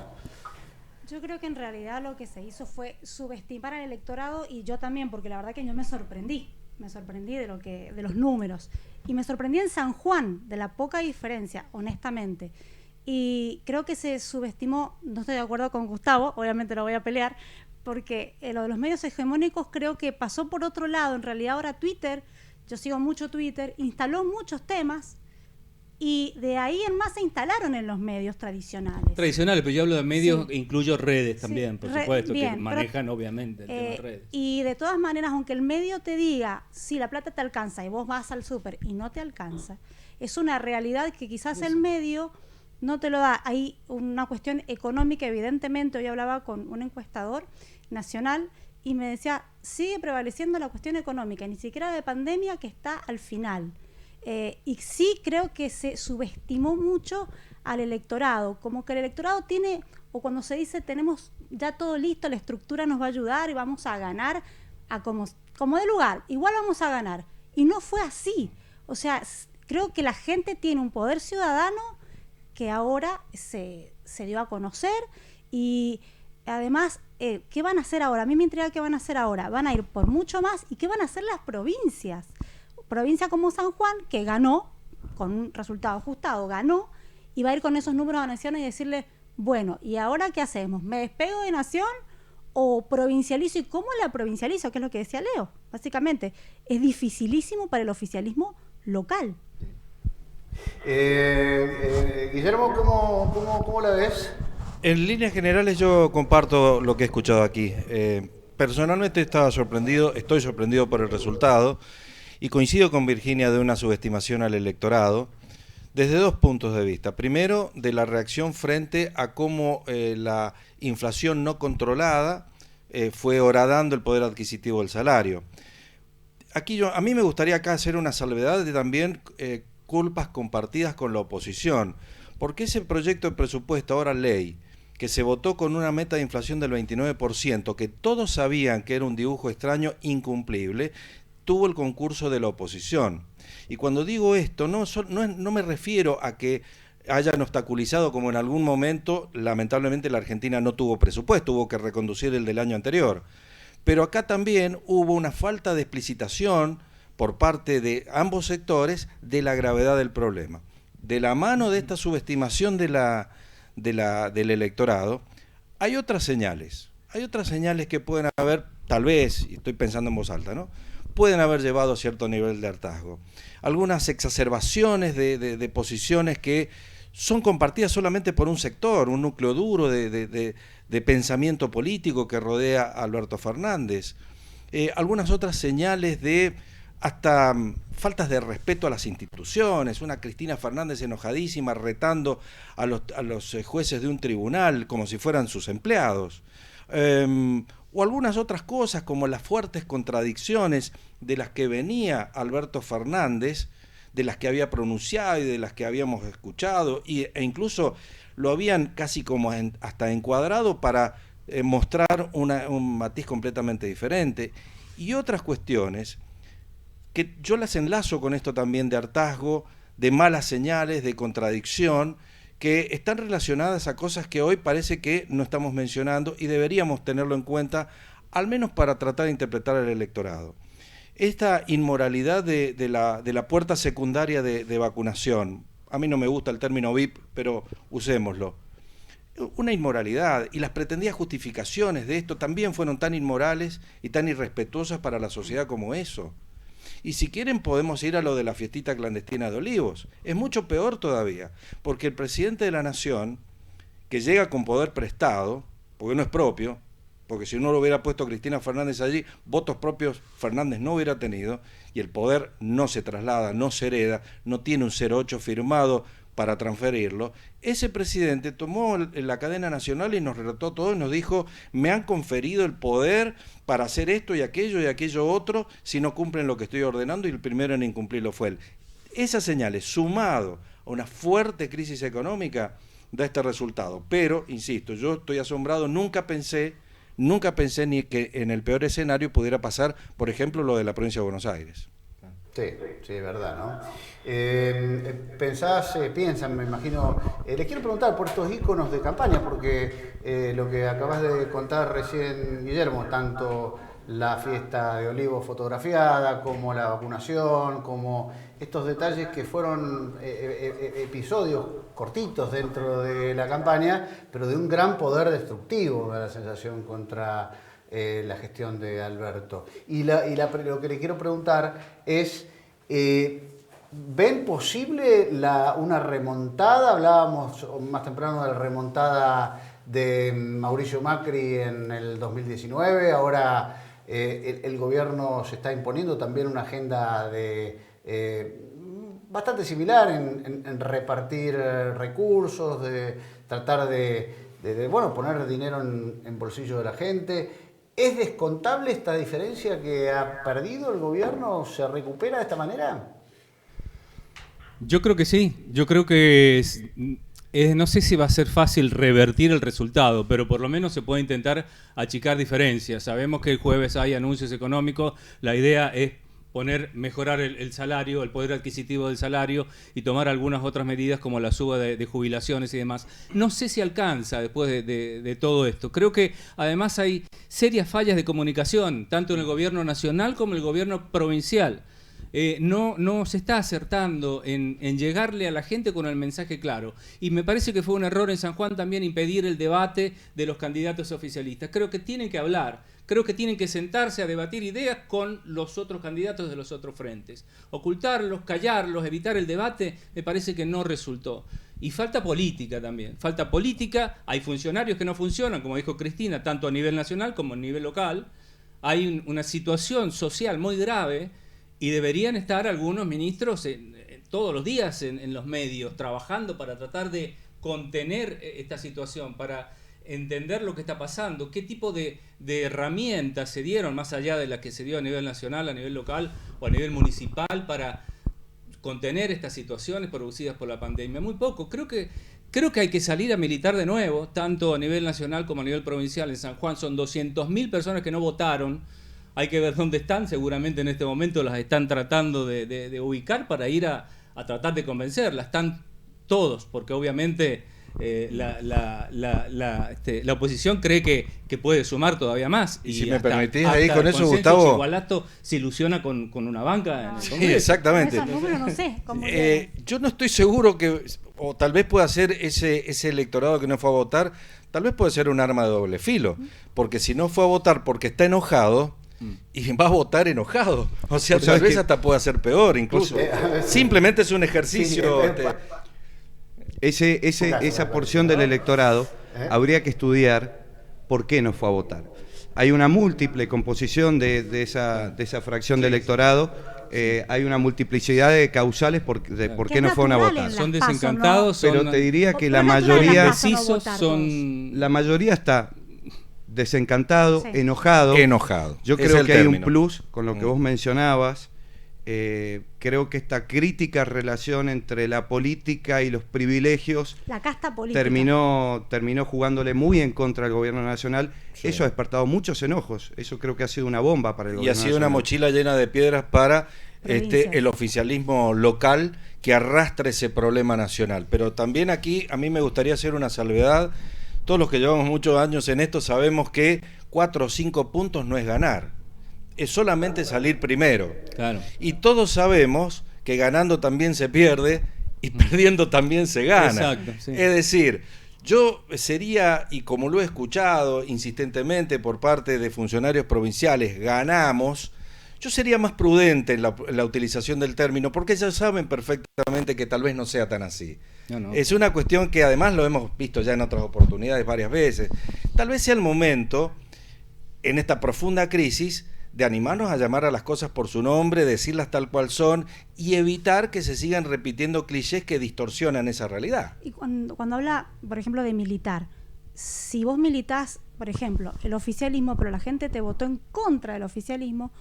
Yo creo que en realidad lo que se hizo fue subestimar al electorado, y yo también, porque la verdad que yo me sorprendí de los números, y me sorprendí en San Juan de la poca diferencia, honestamente, y creo que se subestimó. No estoy de acuerdo con Gustavo, obviamente lo voy a pelear, porque lo de los medios hegemónicos creo que pasó por otro lado. En realidad ahora Twitter, yo sigo mucho Twitter, instaló muchos temas, y de ahí en más se instalaron en los medios tradicionales. Tradicionales, pero yo hablo de medios, Sí. Incluyo redes también, Sí, por supuesto, bien, que manejan obviamente el tema de redes. Y de todas maneras, aunque el medio te diga, si la plata te alcanza y vos vas al súper y no te alcanza, es una realidad que quizás el medio no te lo da. Hay una cuestión económica, evidentemente. Hoy hablaba con un encuestador nacional y me decía, sigue prevaleciendo la cuestión económica, ni siquiera de pandemia, que está al final. Y sí creo que se subestimó mucho al electorado, como que el electorado tiene, o cuando se dice tenemos ya todo listo, la estructura nos va a ayudar y vamos a ganar como de lugar, igual vamos a ganar. Y no fue así. O sea, creo que la gente tiene un poder ciudadano que ahora se dio a conocer, y además, ¿qué van a hacer ahora? A mí me intriga qué van a hacer ahora. Van a ir por mucho más. ¿Y qué van a hacer las provincias? Provincia como San Juan, que ganó, con un resultado ajustado, ganó, y va a ir con esos números a Nación y decirle, bueno, ¿y ahora qué hacemos? ¿Me despego de Nación o provincializo? ¿Y cómo la provincializo? Que es lo que decía Leo, básicamente. Es dificilísimo para el oficialismo local. Guillermo, ¿cómo la ves? En líneas generales yo comparto lo que he escuchado aquí. Personalmente estoy sorprendido por el resultado, y coincido con Virginia de una subestimación al electorado desde dos puntos de vista. Primero, de la reacción frente a cómo la inflación no controlada fue horadando el poder adquisitivo del salario. A mí me gustaría acá hacer una salvedad de también culpas compartidas con la oposición, porque ese proyecto de presupuesto, ahora ley, que se votó con una meta de inflación del 29%, que todos sabían que era un dibujo extraño, incumplible, tuvo el concurso de la oposición. Y cuando digo esto, no me refiero a que hayan obstaculizado, como en algún momento, lamentablemente, la Argentina no tuvo presupuesto, hubo que reconducir el del año anterior. Pero acá también hubo una falta de explicitación por parte de ambos sectores de la gravedad del problema. De la mano de esta subestimación del electorado, hay otras señales que pueden haber, tal vez, y estoy pensando en voz alta, ¿no?, pueden haber llevado a cierto nivel de hartazgo. Algunas exacerbaciones de posiciones que son compartidas solamente por un sector, un núcleo duro de pensamiento político que rodea a Alberto Fernández. Algunas otras señales de hasta faltas de respeto a las instituciones, una Cristina Fernández enojadísima retando a los jueces de un tribunal como si fueran sus empleados. O algunas otras cosas como las fuertes contradicciones de las que venía Alberto Fernández, de las que había pronunciado y de las que habíamos escuchado, e incluso lo habían casi como hasta encuadrado para mostrar un matiz completamente diferente. Y otras cuestiones que yo las enlazo con esto también de hartazgo, de malas señales, de contradicción, que están relacionadas a cosas que hoy parece que no estamos mencionando y deberíamos tenerlo en cuenta, al menos para tratar de interpretar al electorado. Esta inmoralidad de la puerta secundaria de vacunación, a mí no me gusta el término VIP, pero usémoslo. una inmoralidad, y las pretendidas justificaciones de esto también fueron tan inmorales y tan irrespetuosas para la sociedad como eso. Y si quieren podemos ir a lo de la fiestita clandestina de Olivos. Es mucho peor todavía, porque el presidente de la Nación, que llega con poder prestado, porque no es propio, porque si uno lo hubiera puesto a Cristina Fernández allí, votos propios Fernández no hubiera tenido, y el poder no se traslada, no se hereda, no tiene un 08 firmado para transferirlo. Ese presidente tomó la cadena nacional y nos relató todo y nos dijo: me han conferido el poder para hacer esto y aquello otro si no cumplen lo que estoy ordenando, y el primero en incumplirlo fue él. Esas señales, sumado a una fuerte crisis económica, da este resultado. Pero, insisto, yo estoy asombrado, nunca pensé ni que en el peor escenario pudiera pasar, por ejemplo, lo de la provincia de Buenos Aires. Sí, es verdad, ¿no? Piensan, me imagino, les quiero preguntar por estos íconos de campaña, porque lo que acabas de contar recién, Guillermo, tanto la fiesta de Olivos fotografiada, como la vacunación, como estos detalles que fueron episodios cortitos dentro de la campaña, pero de un gran poder destructivo, me da la sensación, contra la gestión de Alberto. Lo que le quiero preguntar es, ¿ven posible una remontada? Hablábamos más temprano de la remontada de Mauricio Macri en el 2019, ahora el gobierno se está imponiendo también una agenda bastante similar en repartir recursos, de tratar de poner dinero en bolsillo de la gente. ¿Es descontable esta diferencia que ha perdido el gobierno? ¿Se recupera de esta manera? Yo creo que sí. Yo creo que no sé si va a ser fácil revertir el resultado, pero por lo menos se puede intentar achicar diferencias. Sabemos que el jueves hay anuncios económicos. La idea es mejorar el salario, el poder adquisitivo del salario, y tomar algunas otras medidas como la suba de jubilaciones y demás. No sé si alcanza después de todo esto. Creo que además hay serias fallas de comunicación, tanto en el gobierno nacional como en el gobierno provincial. No se está acertando en llegarle a la gente con el mensaje claro. Y me parece que fue un error en San Juan también impedir el debate de los candidatos oficialistas. Creo que tienen que hablar, creo que tienen que sentarse a debatir ideas con los otros candidatos de los otros frentes. Ocultarlos, callarlos, evitar el debate, me parece que no resultó. Y falta política también, falta política. Hay funcionarios que no funcionan, como dijo Cristina, tanto a nivel nacional como a nivel local. Hay una situación social muy grave, y deberían estar algunos ministros todos los días en los medios, trabajando para tratar de contener esta situación, para entender lo que está pasando, qué tipo de herramientas se dieron, más allá de las que se dio a nivel nacional, a nivel local o a nivel municipal, para contener estas situaciones producidas por la pandemia. Muy poco. Creo que hay que salir a militar de nuevo, tanto a nivel nacional como a nivel provincial. En San Juan son 200.000 personas que no votaron. Hay que ver dónde están, seguramente en este momento las están tratando de ubicar para ir a tratar de convencerlas. Están todos, porque obviamente la oposición cree que puede sumar todavía más. Y si me permitís ahí con eso, Gustavo. Igualato se ilusiona con una banca en el Sí, Congreso. exactamente. Esos números no sé cómo Yo no estoy seguro o tal vez pueda ser ese electorado que no fue a votar, tal vez puede ser un arma de doble filo, porque si no fue a votar porque está enojado, y va a votar enojado, o sea, tal vez hasta pueda ser peor incluso. Simplemente es un ejercicio. Esa porción del electorado habría que estudiar por qué no fue a votar. Hay una múltiple composición de esa fracción de electorado, hay una multiplicidad de causales por qué no fueron a votar. Son desencantados, pero te diría que la mayoría indecisos, la mayoría está desencantado, enojado. Yo creo que hay un plus con lo que vos mencionabas. Creo que esta crítica relación entre la política y los privilegios, la casta política, terminó jugándole muy en contra al gobierno nacional. Sí. Eso ha despertado muchos enojos. Eso creo que ha sido una bomba para el gobierno nacional. Y ha sido una mochila llena de piedras para el oficialismo local que arrastra ese problema nacional. Pero también aquí a mí me gustaría hacer una salvedad. Todos los que llevamos muchos años en esto sabemos que 4 o 5 puntos no es ganar, es solamente salir primero. Claro. Y todos sabemos que ganando también se pierde y perdiendo también se gana. Exacto, sí. Es decir, Yo sería, y como lo he escuchado insistentemente por parte de funcionarios provinciales, ganamos, yo sería más prudente en la utilización del término, porque ellos saben perfectamente que tal vez no sea tan así. No. Es una cuestión que además lo hemos visto ya en otras oportunidades varias veces. Tal vez sea el momento, en esta profunda crisis, de animarnos a llamar a las cosas por su nombre, decirlas tal cual son y evitar que se sigan repitiendo clichés que distorsionan esa realidad. Y cuando habla, por ejemplo, de militar, si vos militás, por ejemplo, el oficialismo, pero la gente te votó en contra del oficialismo,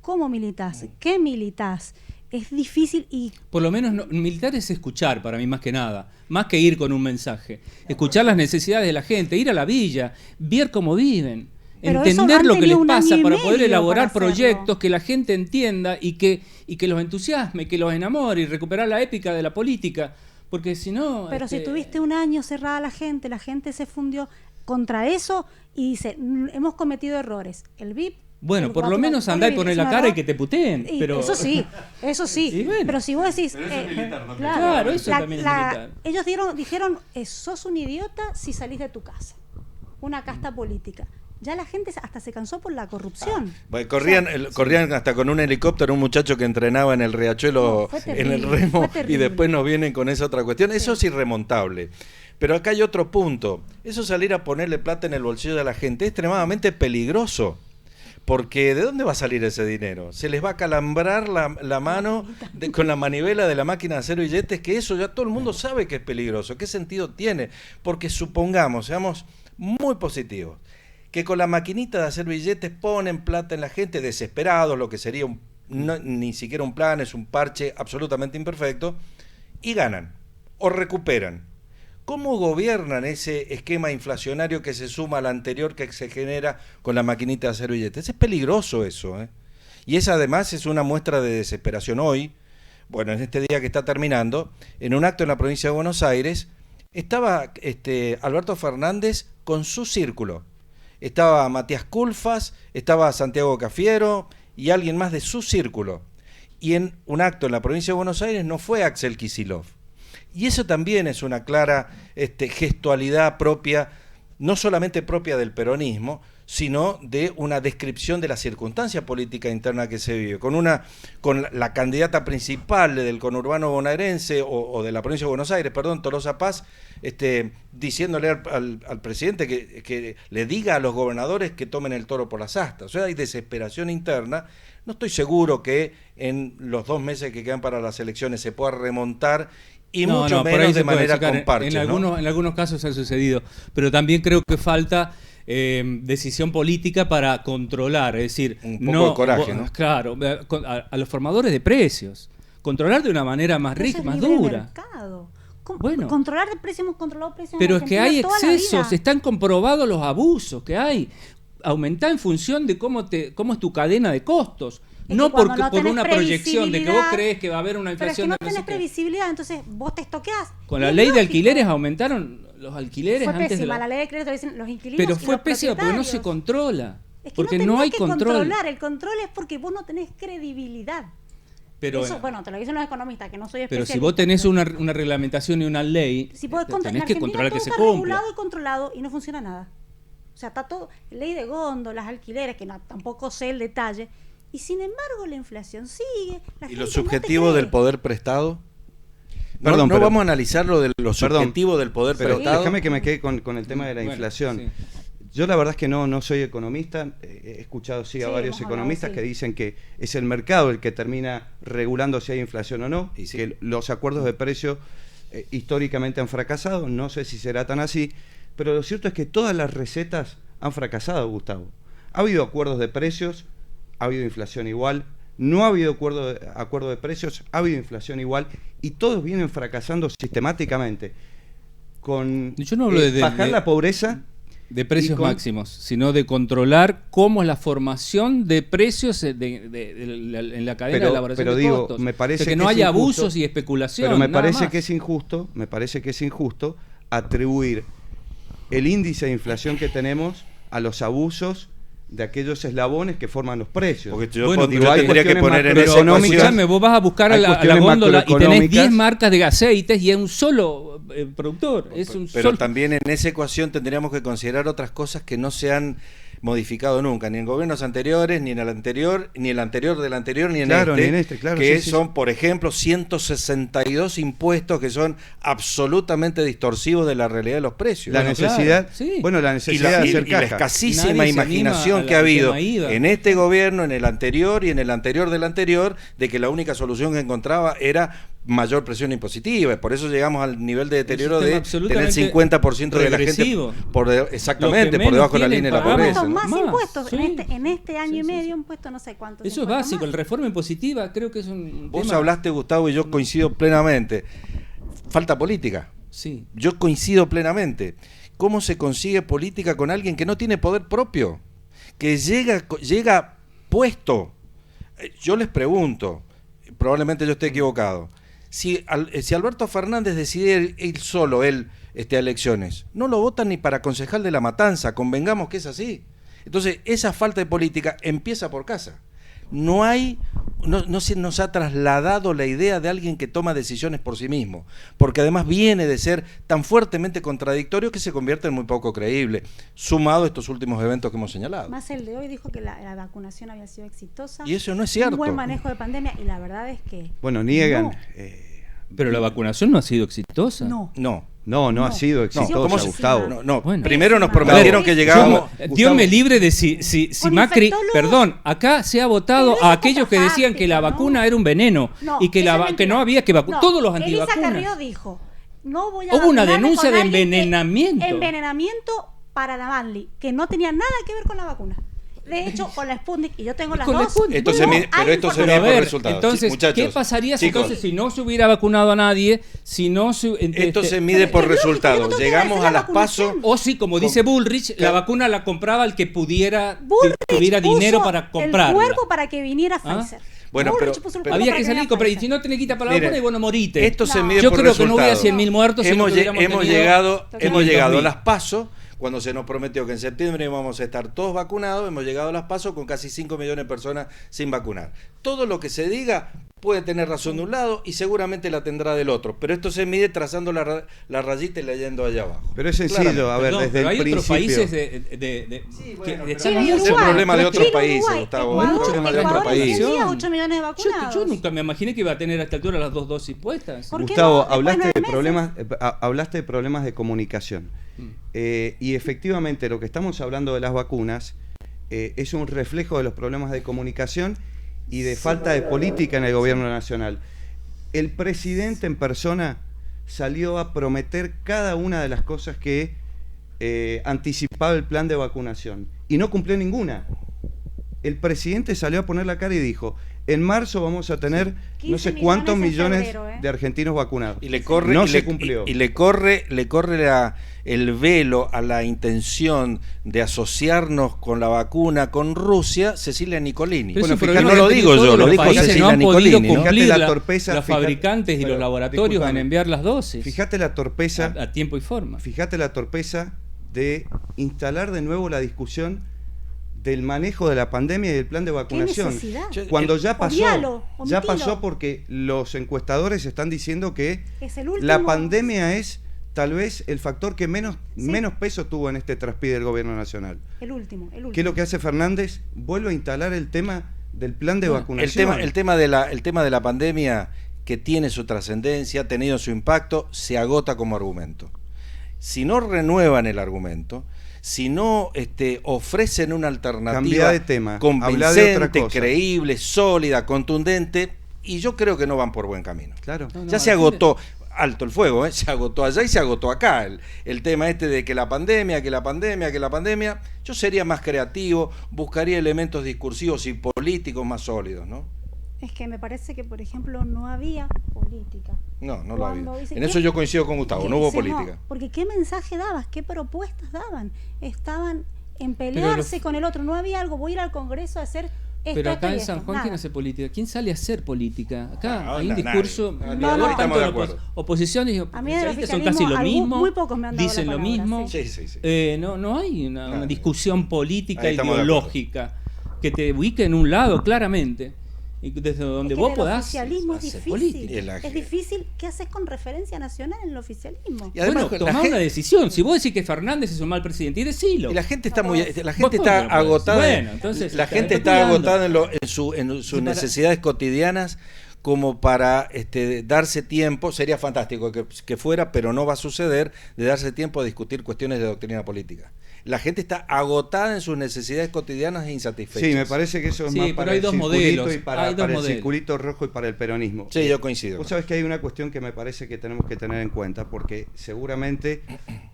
¿cómo militás? ¿Qué militás? Es difícil y... Por lo menos militar es escuchar para mí más que nada, más que ir con un mensaje. Escuchar las necesidades de la gente, ir a la villa, ver cómo viven. Pero Entender lo que les un pasa año y para poder medio elaborar para hacerlo. proyectos que la gente entienda y que los entusiasme, que los enamore y recuperar la épica de la política. Porque si no... Pero si tuviste un año cerrada la gente se fundió contra eso y dice, hemos cometido errores. El VIP... Bueno, el por lo cuatro- menos andá y el poner la es un cara y error. que te puteen. Y Pero... Eso sí. Y bueno. Pero si vos decís... Pero eso es militar también. Claro, eso también es militar. Ellos dijeron, sos un idiota si salís de tu casa. Una casta política. Ya la gente hasta se cansó por la corrupción. Bueno, corrían hasta con un helicóptero un muchacho que entrenaba en el riachuelo, No, fue en el terrible, remo, fue y terrible. después nos vienen con esa otra cuestión. Eso es irremontable. Pero acá hay otro punto. Eso salir a ponerle plata en el bolsillo de la gente es extremadamente peligroso. Porque ¿de dónde va a salir ese dinero? Se les va a calambrar la mano con la manivela de la máquina de hacer billetes, que eso ya todo el mundo sabe que es peligroso. ¿Qué sentido tiene? Porque supongamos, seamos muy positivos, que con la maquinita de hacer billetes ponen plata en la gente, desesperados, lo que sería ni siquiera un plan, es un parche absolutamente imperfecto, y ganan o recuperan. ¿Cómo gobiernan ese esquema inflacionario que se suma al anterior que se genera con la maquinita de hacer billetes? Es peligroso eso, ¿eh? Y esa además es una muestra de desesperación hoy. Bueno, en este día que está terminando, en un acto en la provincia de Buenos Aires, estaba Alberto Fernández con su círculo. Estaba Matías Culfas, estaba Santiago Cafiero y alguien más de su círculo. Y en un acto en la provincia de Buenos Aires no fue Axel Kicillof. Y eso también es una clara gestualidad propia, no solamente propia del peronismo, sino de una descripción de la circunstancia política interna que se vive. Con la candidata principal del conurbano bonaerense o de la provincia de Buenos Aires, Tolosa Paz, diciéndole al presidente que le diga a los gobernadores que tomen el toro por las astas. O sea, hay desesperación interna. No estoy seguro que en los 2 meses que quedan para las elecciones se pueda remontar, y mucho por ahí menos se de puede manera sacar, con parches, ¿no? en algunos casos ha sucedido, pero también creo que falta decisión política para controlar, es decir, Un poco de coraje, ¿no? Claro, a los formadores de precios, controlar de una manera más Pero eso rica, es más libre dura. mercado. Bueno. Controlar el precio, hemos controlado precios en Pero es que Argentina hay toda la excesos, vida. están comprobados los abusos que hay. Aumentar en función de cómo es tu cadena de costos. Es No que cuando porque no por tenés una proyección de que vos previsibilidad, crees que va a haber una Pero es que inflación no de no sé tenés qué. previsibilidad, entonces vos te estoqueás. Con Y la es ley de lógico. alquileres aumentaron los alquileres Fue antes de pésima, la ley de alquileres, te lo dicen los inquilinos. Pero y fue los pésima porque no se propietarios. controla. Es que Porque no, no tenés hay que control. controlar, el control es porque vos no tenés credibilidad. Pero, Eso, bueno, te lo dicen los economistas, que no soy especialista. pero si vos tenés una reglamentación y una ley, Si podés tenés en que Argentina controlar todo que se está cumpla. regulado y controlado y no funciona nada. O sea, está todo, ley de góndolas, alquileres, que tampoco sé el detalle. Y sin embargo la inflación sigue. La ¿Y gente lo no te subjetivo cree. del poder prestado? Perdón, no pero- vamos a analizar lo Perdón, subjetivo del poder Pero prestado. déjame que me quede con el tema de la Bueno, inflación. sí. Yo la verdad es que no soy economista, he escuchado a Sí, varios hemos hablado, economistas sí. que dicen que es el mercado el que termina regulando si hay inflación o no, Y sí. que los acuerdos de precio históricamente han fracasado, no sé si será tan así, pero lo cierto es que todas las recetas han fracasado, Gustavo. Ha habido acuerdos de precios, ha habido inflación igual, no ha habido acuerdo de precios, ha habido inflación igual, y todos vienen fracasando sistemáticamente. Con Yo no hablo de bajar la pobreza... de precios y con- máximos, sino de controlar cómo es la formación de precios en la cadena de elaboración pero de digo, costos. me parece O sea, que que no es haya injusto, abusos y especulación. Pero me nada parece más. que es injusto atribuir el índice de inflación que tenemos a los abusos de aquellos eslabones que forman los precios. Porque yo, Bueno, yo pero hay tendría que cuestiones poner en macroeconómicas. esa Escuchame, vos vas a buscar a Hay la cuestiones góndola y tenés macroeconómicas. 10 marcas de aceites y es un solo productor. Es un Pero solo... también en esa ecuación tendríamos que considerar otras cosas que no se han modificado nunca, ni en gobiernos anteriores, ni en el anterior, ni el anterior del anterior, ni en Claro, este, ni en este, claro, que sí, sí, son, por ejemplo, 162 impuestos que son absolutamente distorsivos de la realidad de los precios. La Bueno, necesidad, claro, sí. bueno, la necesidad de hacer y la caja. escasísima Nadie se imaginación anima que ha al habido tema IVA. en este gobierno, en el anterior y en el anterior del anterior, de que la única solución que encontraba era mayor presión impositiva. Por eso llegamos al nivel de deterioro sistema de tener absolutamente 50% de la gente regresivo. exactamente Lo que por debajo de la menos línea de la tienen, pobreza. Son ¿no? más Más, impuestos. sí. En este año Sí, y sí, medio sí. han puesto no sé cuántos. Eso es impuestos básico, más. el reforma impositiva creo que es un Vos tema... hablaste, Gustavo, y yo coincido plenamente. Falta política. Sí. Yo coincido plenamente. ¿Cómo se consigue política con alguien que no tiene poder propio? Que llega puesto. Yo les pregunto, probablemente yo esté equivocado, si Alberto Fernández decide ir solo, a elecciones, no lo votan ni para concejal de La Matanza, convengamos que es así. Entonces, esa falta de política empieza por casa. No se nos ha trasladado la idea de alguien que toma decisiones por sí mismo, porque además viene de ser tan fuertemente contradictorio que se convierte en muy poco creíble, sumado a estos últimos eventos que hemos señalado. Más el de hoy dijo que la vacunación había sido exitosa. Y eso no es cierto. Un buen manejo de pandemia y la verdad es que Bueno, niegan. No. Pero la vacunación no ha sido exitosa. no. No ha sido exitosa, ¿cómo se- Gustavo. No, Bueno. primero nos Pésima. prometieron A que ver, llegábamos... Dios me libre de si Con Macri, infectólogos. perdón, acá se ha votado Pero eso a es aquellos que decían que la fáctica, vacuna ¿no? era un veneno No, y que, eso es que mentira. no había que vacunar. No, Todos los Elisa antivacunas. Carrió dijo, no voy a Hubo una vacunarme denuncia con de alguien que- envenenamiento. Envenenamiento para Navalny, que no tenía nada que ver con la vacuna. De hecho, con la Sputnik, y yo tengo las Con la dos. Sputnik. Esto no se mide- hay pero esto se información. mide A por ver, resultados. entonces, Muchachos, ¿qué pasaría si chicos, entonces si no se hubiera vacunado a nadie, si no se... Esto este, se mide por es lógico, resultados. yo no tengo que Llegamos hacer a la las PASO... vacunación. O si, como dice Bullrich, la vacuna la compraba el que pudiera, Bullrich tuviera dinero puso para comprarla. el cuerpo para que viniera ¿Ah? Pfizer. Bueno, Bullrich pero- puso el pero- cuerpo Había para que salir y viniera comprar. Y Pfizer. si no tenés guita para la Miren, vacuna, y bueno, morite. Esto se No. mide Yo por creo que no hubiera resultados. 100.000 muertos, sino que hubiéramos hemos tenido llegado 500.000. a las PASO, cuando se nos prometió que en septiembre íbamos a estar todos vacunados, hemos llegado a las PASO con casi 5 millones de personas sin vacunar. Todo lo que se diga puede tener razón de un lado y seguramente la tendrá del otro, pero esto se mide trazando la rayita y leyendo allá abajo. Pero es sencillo, a ver, Perdón, desde pero el hay otros principio. países bueno, que pero están Chile y es mucho el problema de otros Chile, países, Uruguay, Gustavo, Ecuador, es el problema de otros Ecuador países. tenía 8 millones de vacunados. Yo nunca me imaginé que iba a tener a esta altura las 2 dosis puestas. ¿Por qué Gustavo, no? Después hablaste de 9 meses. problemas de comunicación. Y efectivamente lo que estamos hablando de las vacunas es un reflejo de los problemas de comunicación y de falta de política en el gobierno nacional. El presidente en persona salió a prometer cada una de las cosas que anticipaba el plan de vacunación y no cumplió ninguna. El presidente salió a poner la cara y dijo, en marzo vamos a tener no 15 sé cuántos millones en millones febrero, de argentinos vacunados. Y le corre, no y se le- cumplió. y le corre el velo a la intención de asociarnos con la vacuna con Rusia, Cecilia Nicolini. Pero Bueno, ese fíjate, problema no lo que digo tienen yo, todos lo los dijo países, Cecilia no han podido Nicolini, ¿no? cumplir Fíjate la torpeza, los fíjate- fabricantes y pero, los laboratorios en discúlpame. enviar las dosis Fíjate la torpeza, a tiempo y forma. fíjate la torpeza de instalar de nuevo la discusión del manejo de la pandemia y del plan de vacunación. necesidad? Cuando ya pasó, Obvialo, ya omitilo. pasó porque los encuestadores están diciendo que Es el último. la pandemia es tal vez el factor que menos peso tuvo en este traspié del gobierno nacional. El último. ¿Qué es lo que hace Fernández? Vuelve a instalar el tema del plan de Bueno, vacunación. el tema de la pandemia, que tiene su trascendencia, ha tenido su impacto, se agota como argumento. Si no renuevan el argumento, si no ofrecen una alternativa Cambia de tema, habla de convincente, otra cosa. creíble, sólida, contundente, y yo creo que no van por buen camino. Claro. No, Ya se agotó, alto el fuego, se agotó allá y se agotó acá. El tema de que la pandemia, yo sería más creativo, buscaría elementos discursivos y políticos más sólidos, ¿no? Es que me parece que, por ejemplo, no había política. No lo ha Cuando habido. dice En que- eso yo coincido con Gustavo, no hubo Sí, política. porque ¿qué mensaje dabas? ¿Qué propuestas daban? Estaban en pelearse con el otro. No había algo, voy a ir al Congreso a hacer esto, Pero acá esto y en esto. San Juan, Nada. ¿quién hace política? ¿Quién sale a hacer política? Acá No, hay un nadie. discurso No, mediador no, tanto estamos de de acuerdo. oposición y A mí del oficialistas son casi oficialismo, lo mismo, muy pocos me han dado dicen la lo palabra, mismo. sí. Sí. No hay una Claro. discusión política Ahí estamos de acuerdo. ideológica que te ubique en un lado claramente. y desde donde Es que vos en el podás oficialismo es hacer difícil. política. Es difícil. ¿Qué haces con referencia nacional en el oficialismo? Y además, Bueno, la tomá gen- una decisión. Si vos decís que Fernández es un mal presidente, y decilo. Y la gente está No muy, podés. la Vos gente cómo está no podés. agotada. Bueno, entonces, la está gente está especulando. agotada en sus necesidades cotidianas como para darse tiempo. Sería fantástico que fuera, pero no va a suceder, de darse tiempo a discutir cuestiones de doctrina política. La gente está agotada en sus necesidades cotidianas e insatisfechas. Sí, me parece que eso es Sí, más pero para hay el dos circulito modelos, y para hay dos el modelos. circulito rojo y para el peronismo. Sí, yo coincido. Vos sabés que hay una cuestión que me parece que tenemos que tener en cuenta, porque seguramente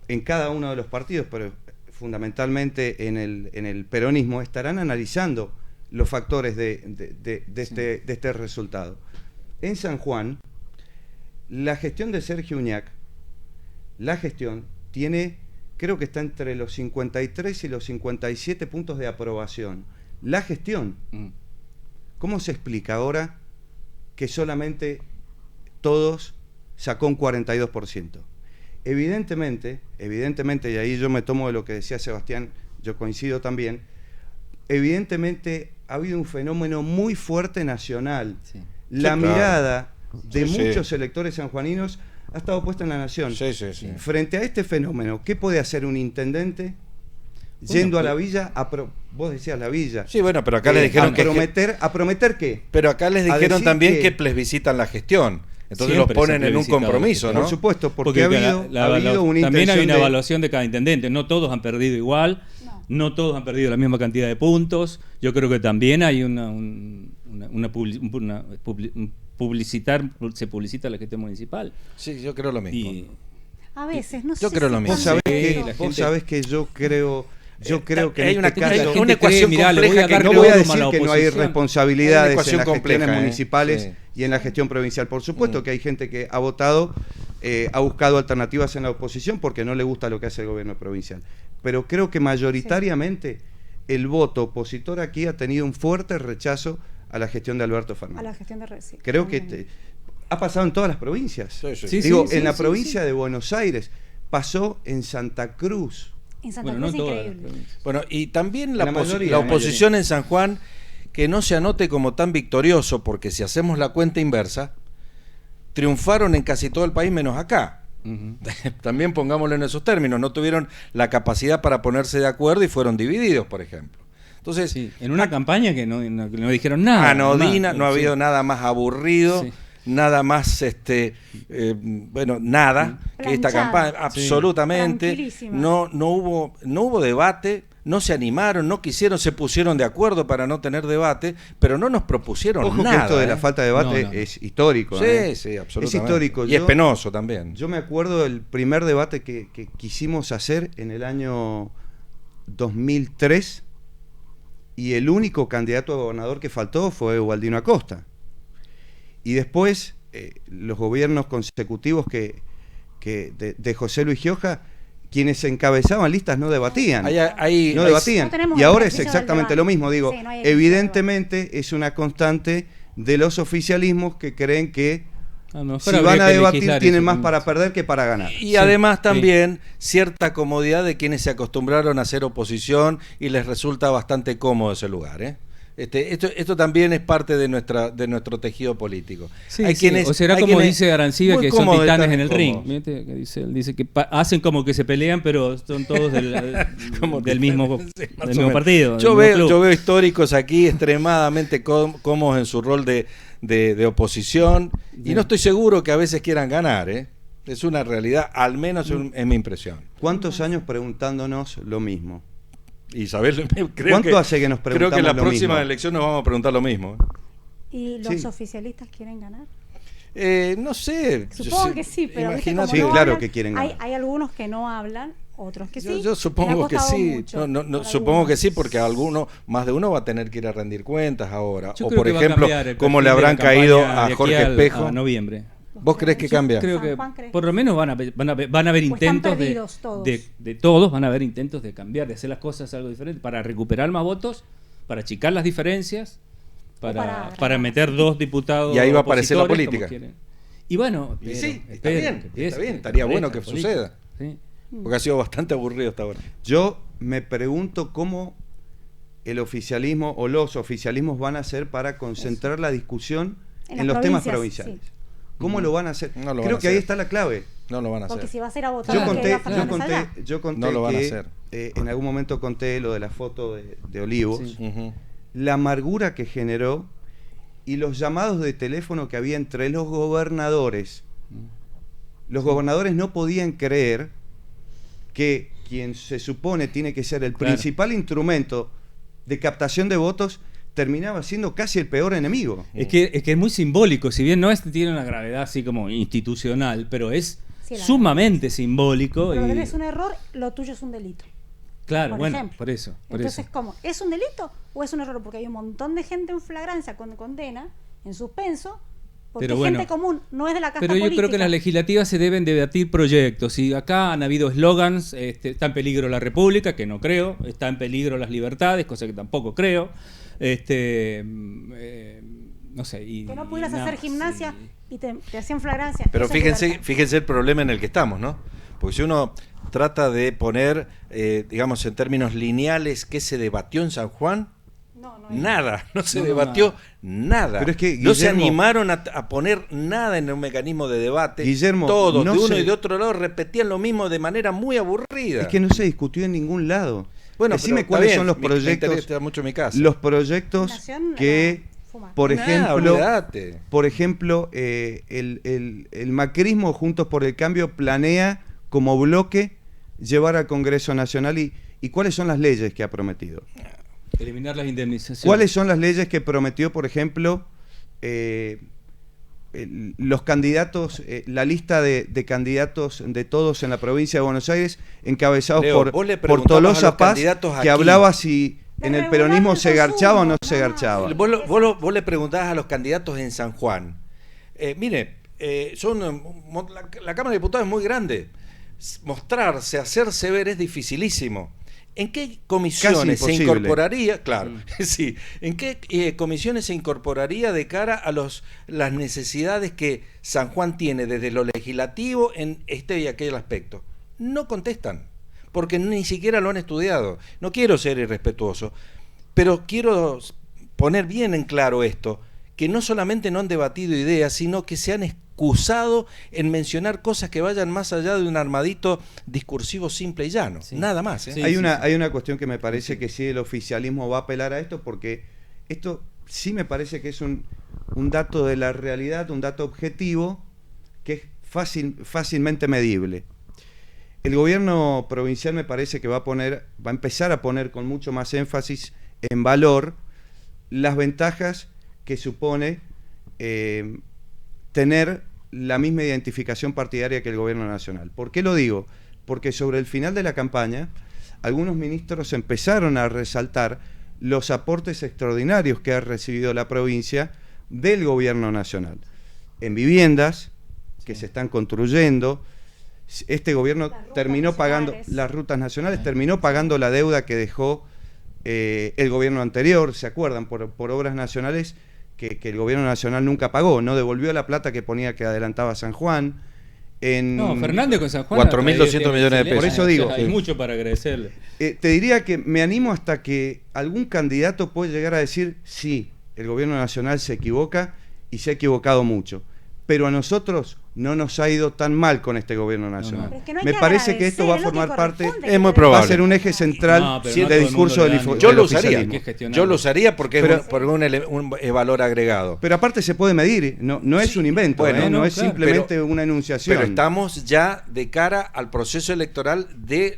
en cada uno de los partidos, pero fundamentalmente en el peronismo, estarán analizando los factores de este resultado. En San Juan, la gestión de Sergio Uñac, tiene, creo que está entre los 53 y los 57 puntos de aprobación. La gestión. ¿Cómo se explica ahora que solamente todos sacó un 42%? Evidentemente, y ahí yo me tomo de lo que decía Sebastián, yo coincido también, evidentemente ha habido un fenómeno muy fuerte nacional. Sí. La Sí, claro. mirada de Sí, muchos sí. electores sanjuaninos ha estado puesta en la nación. Sí, sí, sí. Frente a este fenómeno, ¿qué puede hacer un intendente yendo a la villa? Vos decías la villa. Sí, bueno, pero acá les dijeron ¿A prometer qué? Pero acá les a dijeron decir también que- que plebiscitan la gestión. Entonces Siempre los ponen se en un plebiscita compromiso, la ¿no? Por supuesto, porque ha habido una también hay intención una de- evaluación de cada intendente. No todos han perdido igual, no todos han perdido la misma cantidad de puntos. Yo creo que también hay se publicita la gestión municipal. Sí, yo creo lo mismo. Y A veces, no sé. Yo creo si lo mismo. Vos sabés, tanto. que, la vos gente- sabés que yo creo que hay en una- este hay caso... una ecuación mirá, le compleja voy a que dar No creo- voy a quórum a decir la que no hay oposición. Hay responsabilidades una en ecuación las compleja, gestiones municipales Sí. y en la gestión provincial. Por supuesto que hay gente que ha votado, ha buscado alternativas en la oposición porque no le gusta lo que hace el gobierno provincial. Pero creo que mayoritariamente el voto opositor aquí ha tenido un fuerte rechazo a la gestión de Alberto A la Fernández. gestión de Reci. Creo que ha pasado en todas las provincias. Sí, sí. Sí, Digo, sí, en la sí, provincia de Buenos Aires, pasó en Santa Cruz. En Santa bueno, no Cruz todas las increíble. provincias. Bueno, y también La mayoría, la la oposición en San Juan, que no se anote como tan victorioso, porque si hacemos la cuenta inversa, triunfaron en casi todo el país menos acá. También pongámoslo en esos términos, no tuvieron la capacidad para ponerse de acuerdo y fueron divididos, por ejemplo. Entonces, Sí, en una campaña que no dijeron nada. anodina, además, no ha sí. habido nada más aburrido, Sí. nada más, bueno, nada que esta Planchada. campaña, absolutamente. Tranquilísima. No hubo debate, no se animaron, no quisieron, se pusieron de acuerdo para no tener debate, pero no nos propusieron Ojo nada. que esto de la ¿eh? falta de debate No, no. es histórico. Sí, sí, absolutamente. Es histórico. Y es penoso también. Yo me acuerdo del primer debate que quisimos hacer en el año 2003 y el único candidato a gobernador que faltó fue Ubaldino Acosta. Y después los gobiernos consecutivos de José Luis Gioja, quienes encabezaban listas no debatían. No debatían. No tenemos Y ahora es ejercicio del exactamente debate. lo mismo. Digo, Sí, no hay ejercicio evidentemente es una constante de los oficialismos que creen que A lo mejor si habría van a que debatir legislar tienen eso más también. para perder que para ganar. Y además sí. también cierta comodidad de quienes se acostumbraron a hacer oposición y les resulta bastante cómodo ese lugar, ¿eh? Esto también es parte de nuestro tejido político. Sí, Hay sí, o será hay como quienes dice Arancibia, muy que son cómodos de titanes estar en el ring. cómodos. ¿Viste? Que él dice que hacen como que se pelean, pero son todos Como del mismo, sí, más o del mismo menos. partido. Yo del mismo club. veo históricos aquí extremadamente cómodos en su rol de oposición y no estoy seguro que a veces quieran ganar, ¿eh? Es una realidad, al menos es mi impresión. ¿Cuántos años preguntándonos lo mismo? Isabel, ¿Cuánto hace que nos creo preguntamos que la lo próxima mismo? elección nos vamos a preguntar lo mismo. ¿Y los Sí. oficialistas quieren ganar? No sé. Supongo que sí, pero ¿viste? imagínate. Como Sí, no claro hablan, que quieren hay, ganar. hay algunos que no hablan, otros que sí. Yo supongo Le ha que costado sí. mucho por Supongo algunos. que sí, porque más de uno va a tener que ir a rendir cuentas ahora. Yo O creo por que va a ejemplo, cambiar el cómo perfil le de la habrán caído campaña de a aquí Jorge Espejo. a noviembre. ¿Vos crees que cambia? Creo San que Juan, ¿crees? por lo menos van a haber O están intentos perdidos todos. de todos, van a haber intentos de cambiar, de hacer las cosas algo diferente, para recuperar más votos, para achicar las diferencias, para meter dos diputados. Y ahí va a aparecer la opositores, política. como quieren. Y bueno, Y espero, sí, está espero bien, que empiece, está bien, que estaría aparezca bueno que la política. suceda. Sí. Porque ha sido bastante aburrido hasta ahora. Yo me pregunto cómo el oficialismo o los oficialismos van a hacer para concentrar la discusión en los temas provinciales. Sí. ¿Cómo lo van a hacer? No lo van Creo a que ahí hacer. está la clave. No lo van a Porque hacer. si vas a ir a votar, Yo que conté, diga Fernández Aldá. yo conté No lo van a que hacer. en algún momento conté lo de la foto de Olivos, Ujú. la amargura que generó y los llamados de teléfono que había entre los gobernadores. Los gobernadores no podían creer que quien se supone tiene que ser el Claro. principal instrumento de captación de votos terminaba siendo casi el peor enemigo. Es que es muy simbólico, si bien tiene una gravedad así como institucional, pero es Sí, la sumamente simbólico. Pero y- tenés un error, lo tuyo es un delito. Claro, por bueno, ejemplo. por eso. Entonces, ¿cómo? ¿Es un delito o es un error? Porque hay un montón de gente en flagrancia con condena, en suspenso, porque Pero bueno, gente común, no es de la casta Pero yo política. creo que en las legislativas se deben debatir proyectos. Y acá han habido eslogans, está en peligro la República, que no creo, está en peligro las libertades, cosa que tampoco creo. No sé. Que no pudieras hacer más, gimnasia y- y te hacían flagrancia. Pero Eso es fíjense, libertad. fíjense el problema en el que estamos, ¿no? Porque si uno trata de poner, digamos, en términos lineales, ¿qué se debatió en San Juan? No Nada, no se No, debatió nada. Pero es que, no se Guillermo- animaron a poner nada en un mecanismo de debate. Guillermo, todos, no de uno se- y de otro lado, repetían lo mismo de manera muy aburrida. Es que no se discutió en ningún lado. Bueno, Decime pero cuáles está son los bien, me proyectos. interesa mucho mi caso. Los proyectos Nación, que, fuma. por Nah, ejemplo, olvídate. el macrismo Juntos por el Cambio planea como bloque llevar al Congreso Nacional y cuáles son las leyes que ha prometido. eliminar las indemnizaciones. ¿Cuáles son las leyes que prometió, por ejemplo, los candidatos, la lista de candidatos de todos en la provincia de Buenos Aires, encabezados Leo, vos le por preguntabas a los Tolosa Paz, candidatos que aquí. hablaba si De en el regular peronismo el se garchaba o no consumo, se no, garchaba. sí. Vos le preguntabas a los candidatos en San Juan. Mire, la Cámara de Diputados es muy grande. Mostrarse, hacerse ver es dificilísimo. ¿En qué comisiones se imposible. incorporaría? Claro, sí. ¿En qué comisiones se incorporaría de cara a las necesidades que San Juan tiene desde lo legislativo en este y aquel aspecto? No contestan, porque ni siquiera lo han estudiado. No quiero ser irrespetuoso, pero quiero poner bien en claro esto, que no solamente no han debatido ideas, sino que se han excusado en mencionar cosas que vayan más allá de un armadito discursivo simple y llano. Sí. Nada más. ¿eh? Sí, Hay una cuestión que me parece que sí el oficialismo va a apelar a esto, porque esto sí me parece que es un dato de la realidad, un dato objetivo que es fácilmente medible. El gobierno provincial me parece que va a empezar a poner con mucho más énfasis en valor las ventajas que supone tener la misma identificación partidaria que el gobierno nacional. ¿Por qué lo digo? Porque sobre el final de la campaña, algunos ministros empezaron a resaltar los aportes extraordinarios que ha recibido la provincia del gobierno nacional. En viviendas que se están construyendo, este gobierno Las rutas terminó pagando nacionales. las rutas nacionales, terminó pagando la deuda que dejó el gobierno anterior, ¿se acuerdan? Por obras nacionales que el gobierno nacional nunca pagó, no devolvió la plata que ponía que adelantaba San Juan. No, Fernández con San Juan. 4.200 millones de pesos. Por eso digo. Hay mucho para agradecerle. Te diría que me animo hasta que algún candidato puede llegar a decir, sí, el gobierno nacional se equivoca y se ha equivocado mucho, pero a nosotros no nos ha ido tan mal con este gobierno nacional. Pero es que no hay Me que parece que esto va a agradecer, es lo formar que parte, corresponde. Es muy va probable. a ser un eje central No, pero no del todo el discurso mundo del, le da ni- Yo del lo usaría. oficialismo. Hay que gestionarlo. Yo lo usaría porque Pero- es por un valor agregado. Pero aparte se puede medir, no es un invento, bueno, no no, es claro. simplemente una enunciación. Pero estamos ya de cara al proceso electoral de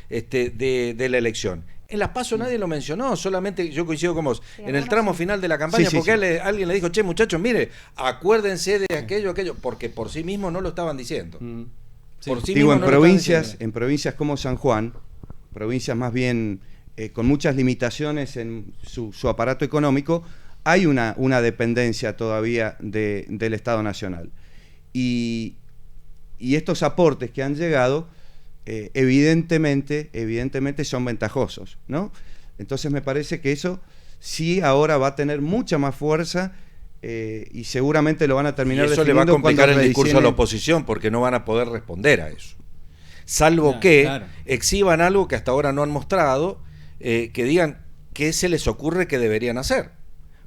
de la elección. En las PASO nadie lo mencionó, solamente yo coincido con vos. En el tramo final de la campaña, Sí, sí, porque sí. alguien le dijo, che, muchachos, mire, acuérdense de aquello, porque por sí mismos no lo estaban diciendo. Sí. Por sí Digo, mismos en no lo estaban provincias, diciendo. en provincias como San Juan, provincias más bien con muchas limitaciones en su aparato económico, hay una dependencia todavía del Estado Nacional. Y estos aportes que han llegado, evidentemente son ventajosos, ¿no? Entonces me parece que eso sí ahora va a tener mucha más fuerza y seguramente lo van a Y terminar eso le va a definiendo complicar cuando el discurso a la redicinen- oposición porque no van a poder responder a eso. Salvo Claro, que claro. exhiban algo que hasta ahora no han mostrado, que digan ¿qué se les ocurre que deberían hacer?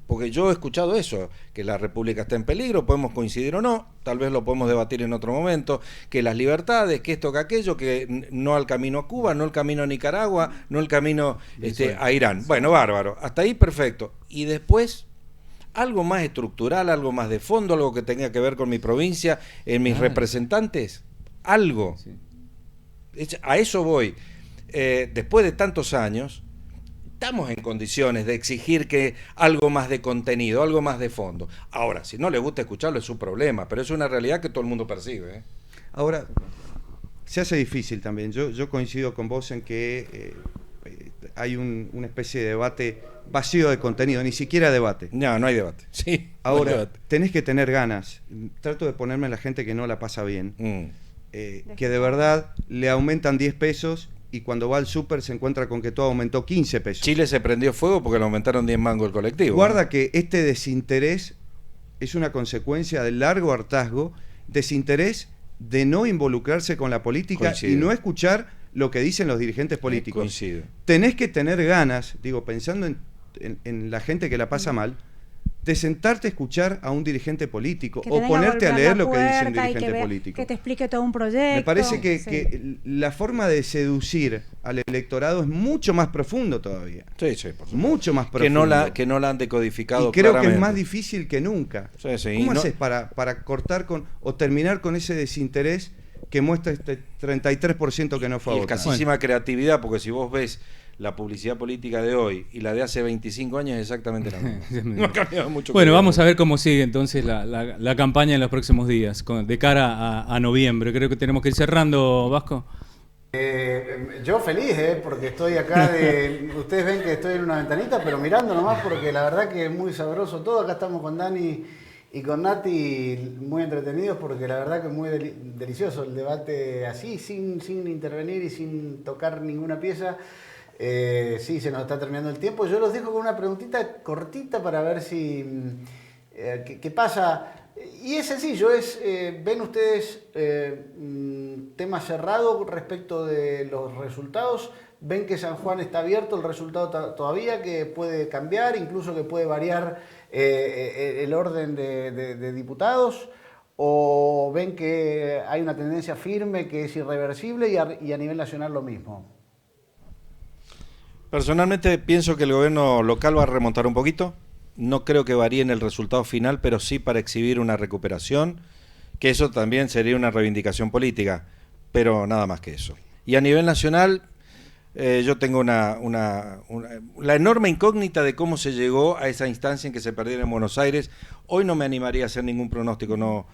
Porque yo he escuchado eso, que la República está en peligro, podemos coincidir o no, tal vez lo podemos debatir en otro momento, que las libertades, que esto, que aquello, que no al camino a Cuba, no el camino a Nicaragua, no el camino a Irán. Bueno, bárbaro, hasta ahí perfecto. Y después, algo más estructural, algo más de fondo, algo que tenga que ver con mi provincia, en mis representantes, algo. Sí. A eso voy. Después de tantos años, estamos en condiciones de exigir que algo más de contenido, algo más de fondo. Ahora, si no le gusta escucharlo es su problema, pero es una realidad que todo el mundo percibe, ¿eh? Ahora, se hace difícil también. Yo coincido con vos en que hay una especie de debate vacío de contenido, ni siquiera debate. No, no hay debate. Sí, ahora, no hay debate. Tenés que tener ganas. Trato de ponerme en la gente que no la pasa bien, que de verdad le aumentan 10 pesos y cuando va al súper se encuentra con que todo aumentó 15 pesos. Chile se prendió fuego porque le aumentaron 10 mangos el colectivo. Guarda que este desinterés es una consecuencia del largo hartazgo, desinterés de no involucrarse con la política. Coincido. Y no escuchar lo que dicen los dirigentes políticos. Coincido. Tenés que tener ganas, digo, pensando en la gente que la pasa mal, de sentarte a escuchar a un dirigente político o ponerte a leer lo que dice un dirigente político. Que te explique todo un proyecto. Me parece que la forma de seducir al electorado es mucho más profundo todavía. Sí, sí, por supuesto. Mucho más profundo. Que no la han decodificado. Y creo claramente. Que es más difícil que nunca. Sí, sí. ¿Cómo haces para cortar con o terminar con ese desinterés que muestra este 33% que no fue a votar? Escasísima creatividad, porque si vos ves la publicidad política de hoy y la de hace 25 años es exactamente la misma. No ha cambiado mucho. Bueno, vamos a ver cómo sigue entonces la campaña en los próximos días, de cara a noviembre. Creo que tenemos que ir cerrando, Vasco. Yo feliz, porque estoy acá ustedes ven que estoy en una ventanita, pero mirando nomás porque la verdad que es muy sabroso todo. Acá estamos con Dani y con Nati muy entretenidos porque la verdad que es muy delicioso el debate así, sin intervenir y sin tocar ninguna pieza. Sí, se nos está terminando el tiempo. Yo los dejo con una preguntita cortita para ver si qué pasa. Y es sencillo, ¿ven ustedes tema cerrado respecto de los resultados? ¿Ven que San Juan está abierto el resultado todavía, que puede cambiar, incluso que puede variar el orden de diputados? ¿O ven que hay una tendencia firme que es irreversible y a nivel nacional lo mismo? Personalmente pienso que el gobierno local va a remontar un poquito. No creo que varíe en el resultado final, pero sí para exhibir una recuperación, que eso también sería una reivindicación política, pero nada más que eso. Y a nivel nacional, yo tengo la enorme incógnita de cómo se llegó a esa instancia en que se perdiera en Buenos Aires. Hoy no me animaría a hacer ningún pronóstico, no,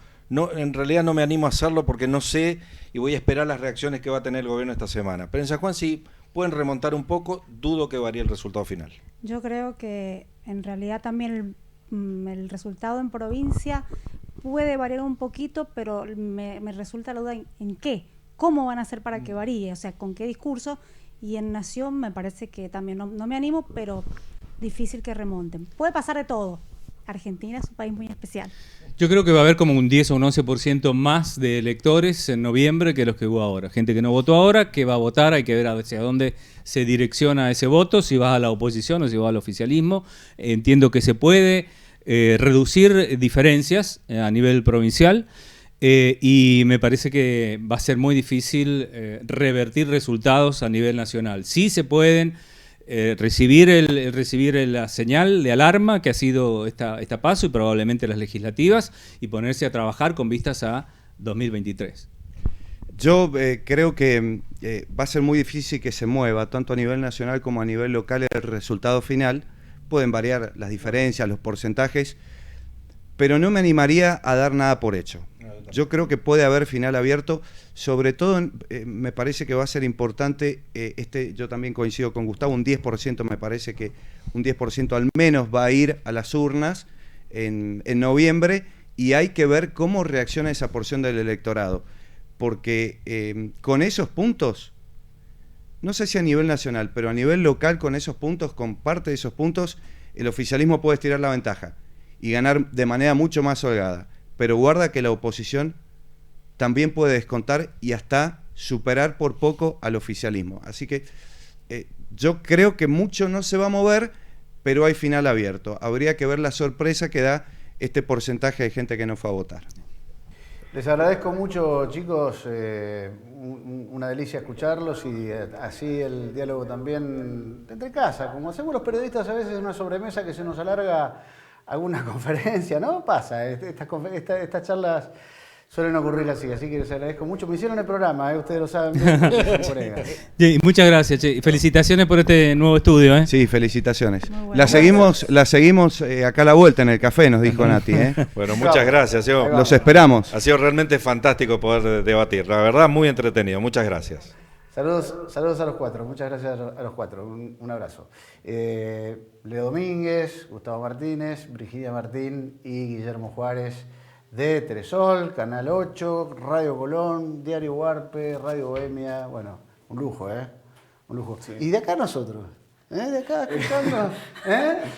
en realidad no me animo a hacerlo porque no sé y voy a esperar las reacciones que va a tener el gobierno esta semana. Pero en San Juan sí pueden remontar un poco, dudo que varíe el resultado final. Yo creo que en realidad también el resultado en provincia puede variar un poquito, pero me resulta la duda en qué, cómo van a hacer para que varíe, o sea, con qué discurso. Y en Nación me parece que también no me animo, pero difícil que remonten. Puede pasar de todo. Argentina es un país muy especial. Yo creo que va a haber como un 10 o un 11% más de electores en noviembre que los que hubo ahora. Gente que no votó ahora, que va a votar, hay que ver hacia dónde se direcciona ese voto, si vas a la oposición o si vas al oficialismo. Entiendo que se puede reducir diferencias a nivel provincial y me parece que va a ser muy difícil revertir resultados a nivel nacional. Sí se pueden recibir la señal de alarma que ha sido esta PASO y probablemente las legislativas y ponerse a trabajar con vistas a 2023. Yo creo que va a ser muy difícil que se mueva, tanto a nivel nacional como a nivel local, el resultado final. Pueden variar las diferencias, los porcentajes, pero no me animaría a dar nada por hecho. Yo creo que puede haber final abierto, sobre todo me parece que va a ser importante, yo también coincido con Gustavo, un 10%, me parece que un 10% al menos va a ir a las urnas en noviembre y hay que ver cómo reacciona esa porción del electorado, porque con esos puntos, no sé si a nivel nacional, pero a nivel local con esos puntos, con parte de esos puntos, el oficialismo puede estirar la ventaja y ganar de manera mucho más holgada. Pero guarda que la oposición también puede descontar y hasta superar por poco al oficialismo. Así que yo creo que mucho no se va a mover, pero hay final abierto. Habría que ver la sorpresa que da este porcentaje de gente que no fue a votar. Les agradezco mucho, chicos, una delicia escucharlos y así el diálogo también entre casa, como hacemos los periodistas a veces en una sobremesa que se nos alarga alguna conferencia, ¿no? Pasa, estas charlas suelen ocurrir así que les agradezco mucho. Me hicieron el programa, ustedes lo saben bien. Sí, muchas gracias, che. Felicitaciones por este nuevo estudio. Sí, felicitaciones. Muy bueno. La seguimos acá a la vuelta en el café, nos dijo Nati. Bueno, muchas gracias. Los esperamos. Ha sido realmente fantástico poder debatir. La verdad, muy entretenido. Muchas gracias. Saludos a los cuatro, muchas gracias a los cuatro, un abrazo. Leo Domínguez, Gustavo Martínez, Virginia Martín y Guillermo Juárez de Telesol, Canal 8, Radio Colón, Diario Huarpe, Radio Bohemia, bueno, un lujo, un lujo. Sí. Y de acá nosotros, de acá escuchando,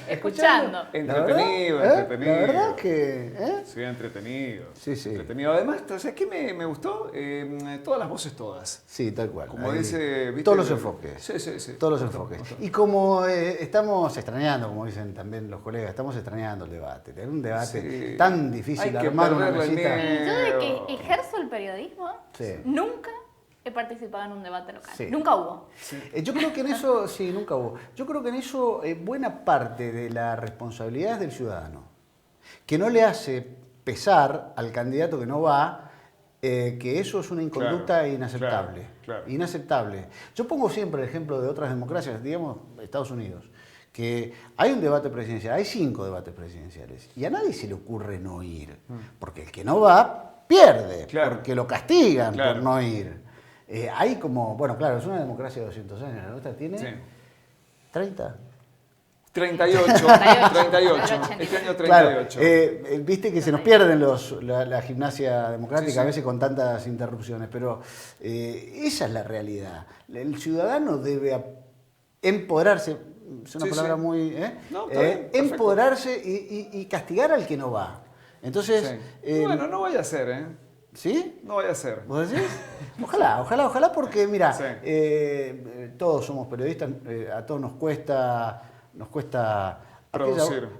Escuchando. Entretenido. La verdad que, Sí, entretenido. Sí. Entretenido. Además, ¿sabes qué me gustó? Todas las voces todas. Sí, tal cual. Como dice, ¿viste? Todos los enfoques. Sí. Todos los enfoques. Y como estamos extrañando, como dicen también los colegas, estamos extrañando el debate. Tener un debate tan difícil, hay que armar una perderle el mesita. miedo. Yo de que ejerzo el periodismo, Sí. nunca he participado en un debate local. Sí. Nunca hubo. Yo creo que en eso, sí, nunca hubo. Yo creo que en eso buena parte de la responsabilidad es del ciudadano, que no le hace pesar al candidato que no va, que eso es una inconducta inaceptable. Claro. Inaceptable. Yo pongo siempre el ejemplo de otras democracias, digamos Estados Unidos, que hay un debate presidencial, hay 5 debates presidenciales, y a nadie se le ocurre no ir, porque el que no va pierde, porque lo castigan por no ir. Hay como, bueno, claro, es una democracia de 200 años, la nuestra tiene 30. 38. Este año 38. Claro, viste que se nos pierden la gimnasia democrática a veces con tantas interrupciones, pero esa es la realidad. El ciudadano debe empoderarse, es una palabra muy... No, está bien, empoderarse y castigar al que no va. Entonces... bueno, no vaya a ser, ¿Sí? No vaya a ser. ¿Vos decís? Ojalá, porque mira, todos somos periodistas, a todos nos cuesta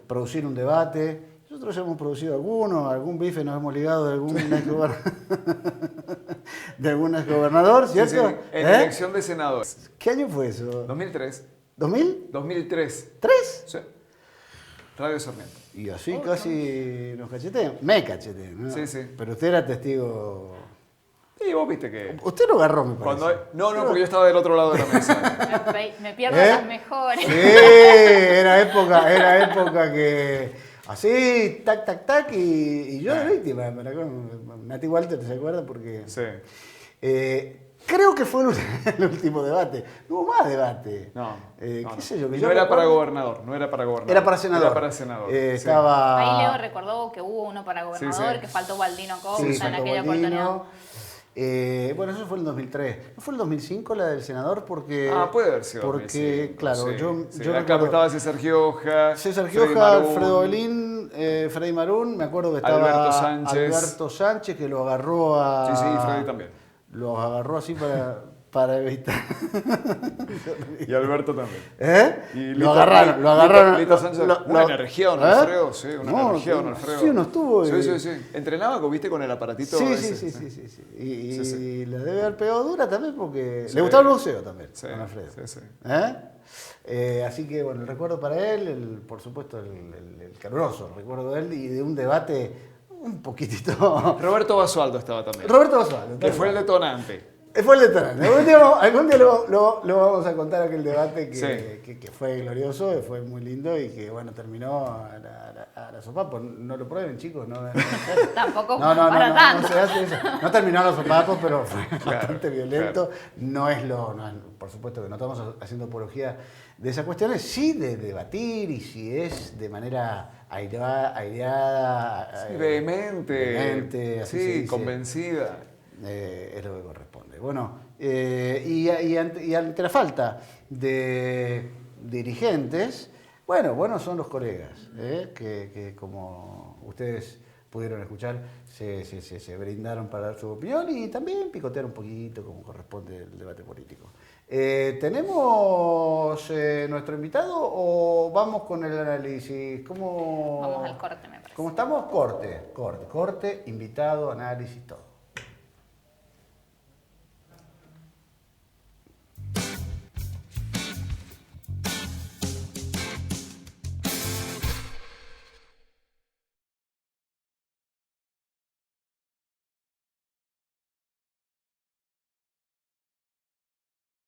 producir un debate. Nosotros hemos producido algún bife nos hemos ligado de algún exgobernador, ¿cierto? Sí, en elección de senadores. ¿Qué año fue eso? 2003. ¿2000? 2003. ¿3? Sí. Radio Sarmiento. Y así casi nos cachetean. Me cachetean, ¿no? Sí. Pero usted era testigo... Sí, vos viste que... Usted lo agarró, me parece. No, porque yo estaba del otro lado de la mesa. Me pierdo las mejores. Sí, era época que... Así, tac, y yo de víctima. Nati Walter, ¿se acuerda? Porque... Sí. Creo que fue el último debate. No hubo más debate. No. ¿Qué sé yo? Y no era para gobernador, Era para senador. Estaba... Ahí Leo recordó que hubo uno para gobernador, que faltó Baldino Costa en aquella oportunidad. Bueno, eso fue en el 2003. ¿No fue el 2005 la del senador? Porque, puede haber sido. Porque, claro, yo acá estaba César Gioja, Alfredo Belín, Freddy Marún, me acuerdo que estaba Alberto Sánchez, que lo agarró a... Sí, Freddy también. Lo agarró así para evitar... Y Alberto también. Y lo agarraron. Lito Sánchez, una energía, Alfredo, sí, una energía, Alfredo. Sí, uno estuvo. Sí. Entrenaba, ¿viste? Con el aparatito. Sí. Y la debe haber pegado dura también porque le gustaba el boxeo también, con Alfredo. Sí. Así que, bueno, el recuerdo para él, por supuesto, el caluroso recuerdo de él y de un debate un poquitito... Roberto Basualdo estaba también. Roberto Basualdo. Que fue el detonante. Fue el detonante. Algún día lo vamos a contar aquel debate que fue glorioso, fue muy lindo y que, bueno, terminó a la sopapo. No lo prueben, chicos. Tampoco para tanto. No se hace eso. No terminó a los sopapos, pero fue bastante violento. Claro. Por supuesto que no estamos haciendo apología de esas cuestiones, sí de debatir y si es de manera aireada, vehemente, así se dice, convencida. Es lo que corresponde. Bueno, y ante la falta de dirigentes, bueno, son los colegas, que como ustedes pudieron escuchar se brindaron para dar su opinión y también picotear un poquito como corresponde el debate político. ¿Tenemos nuestro invitado o vamos con el análisis? Vamos al corte, me parece. ¿Cómo estamos? Corte, invitado, análisis, todo.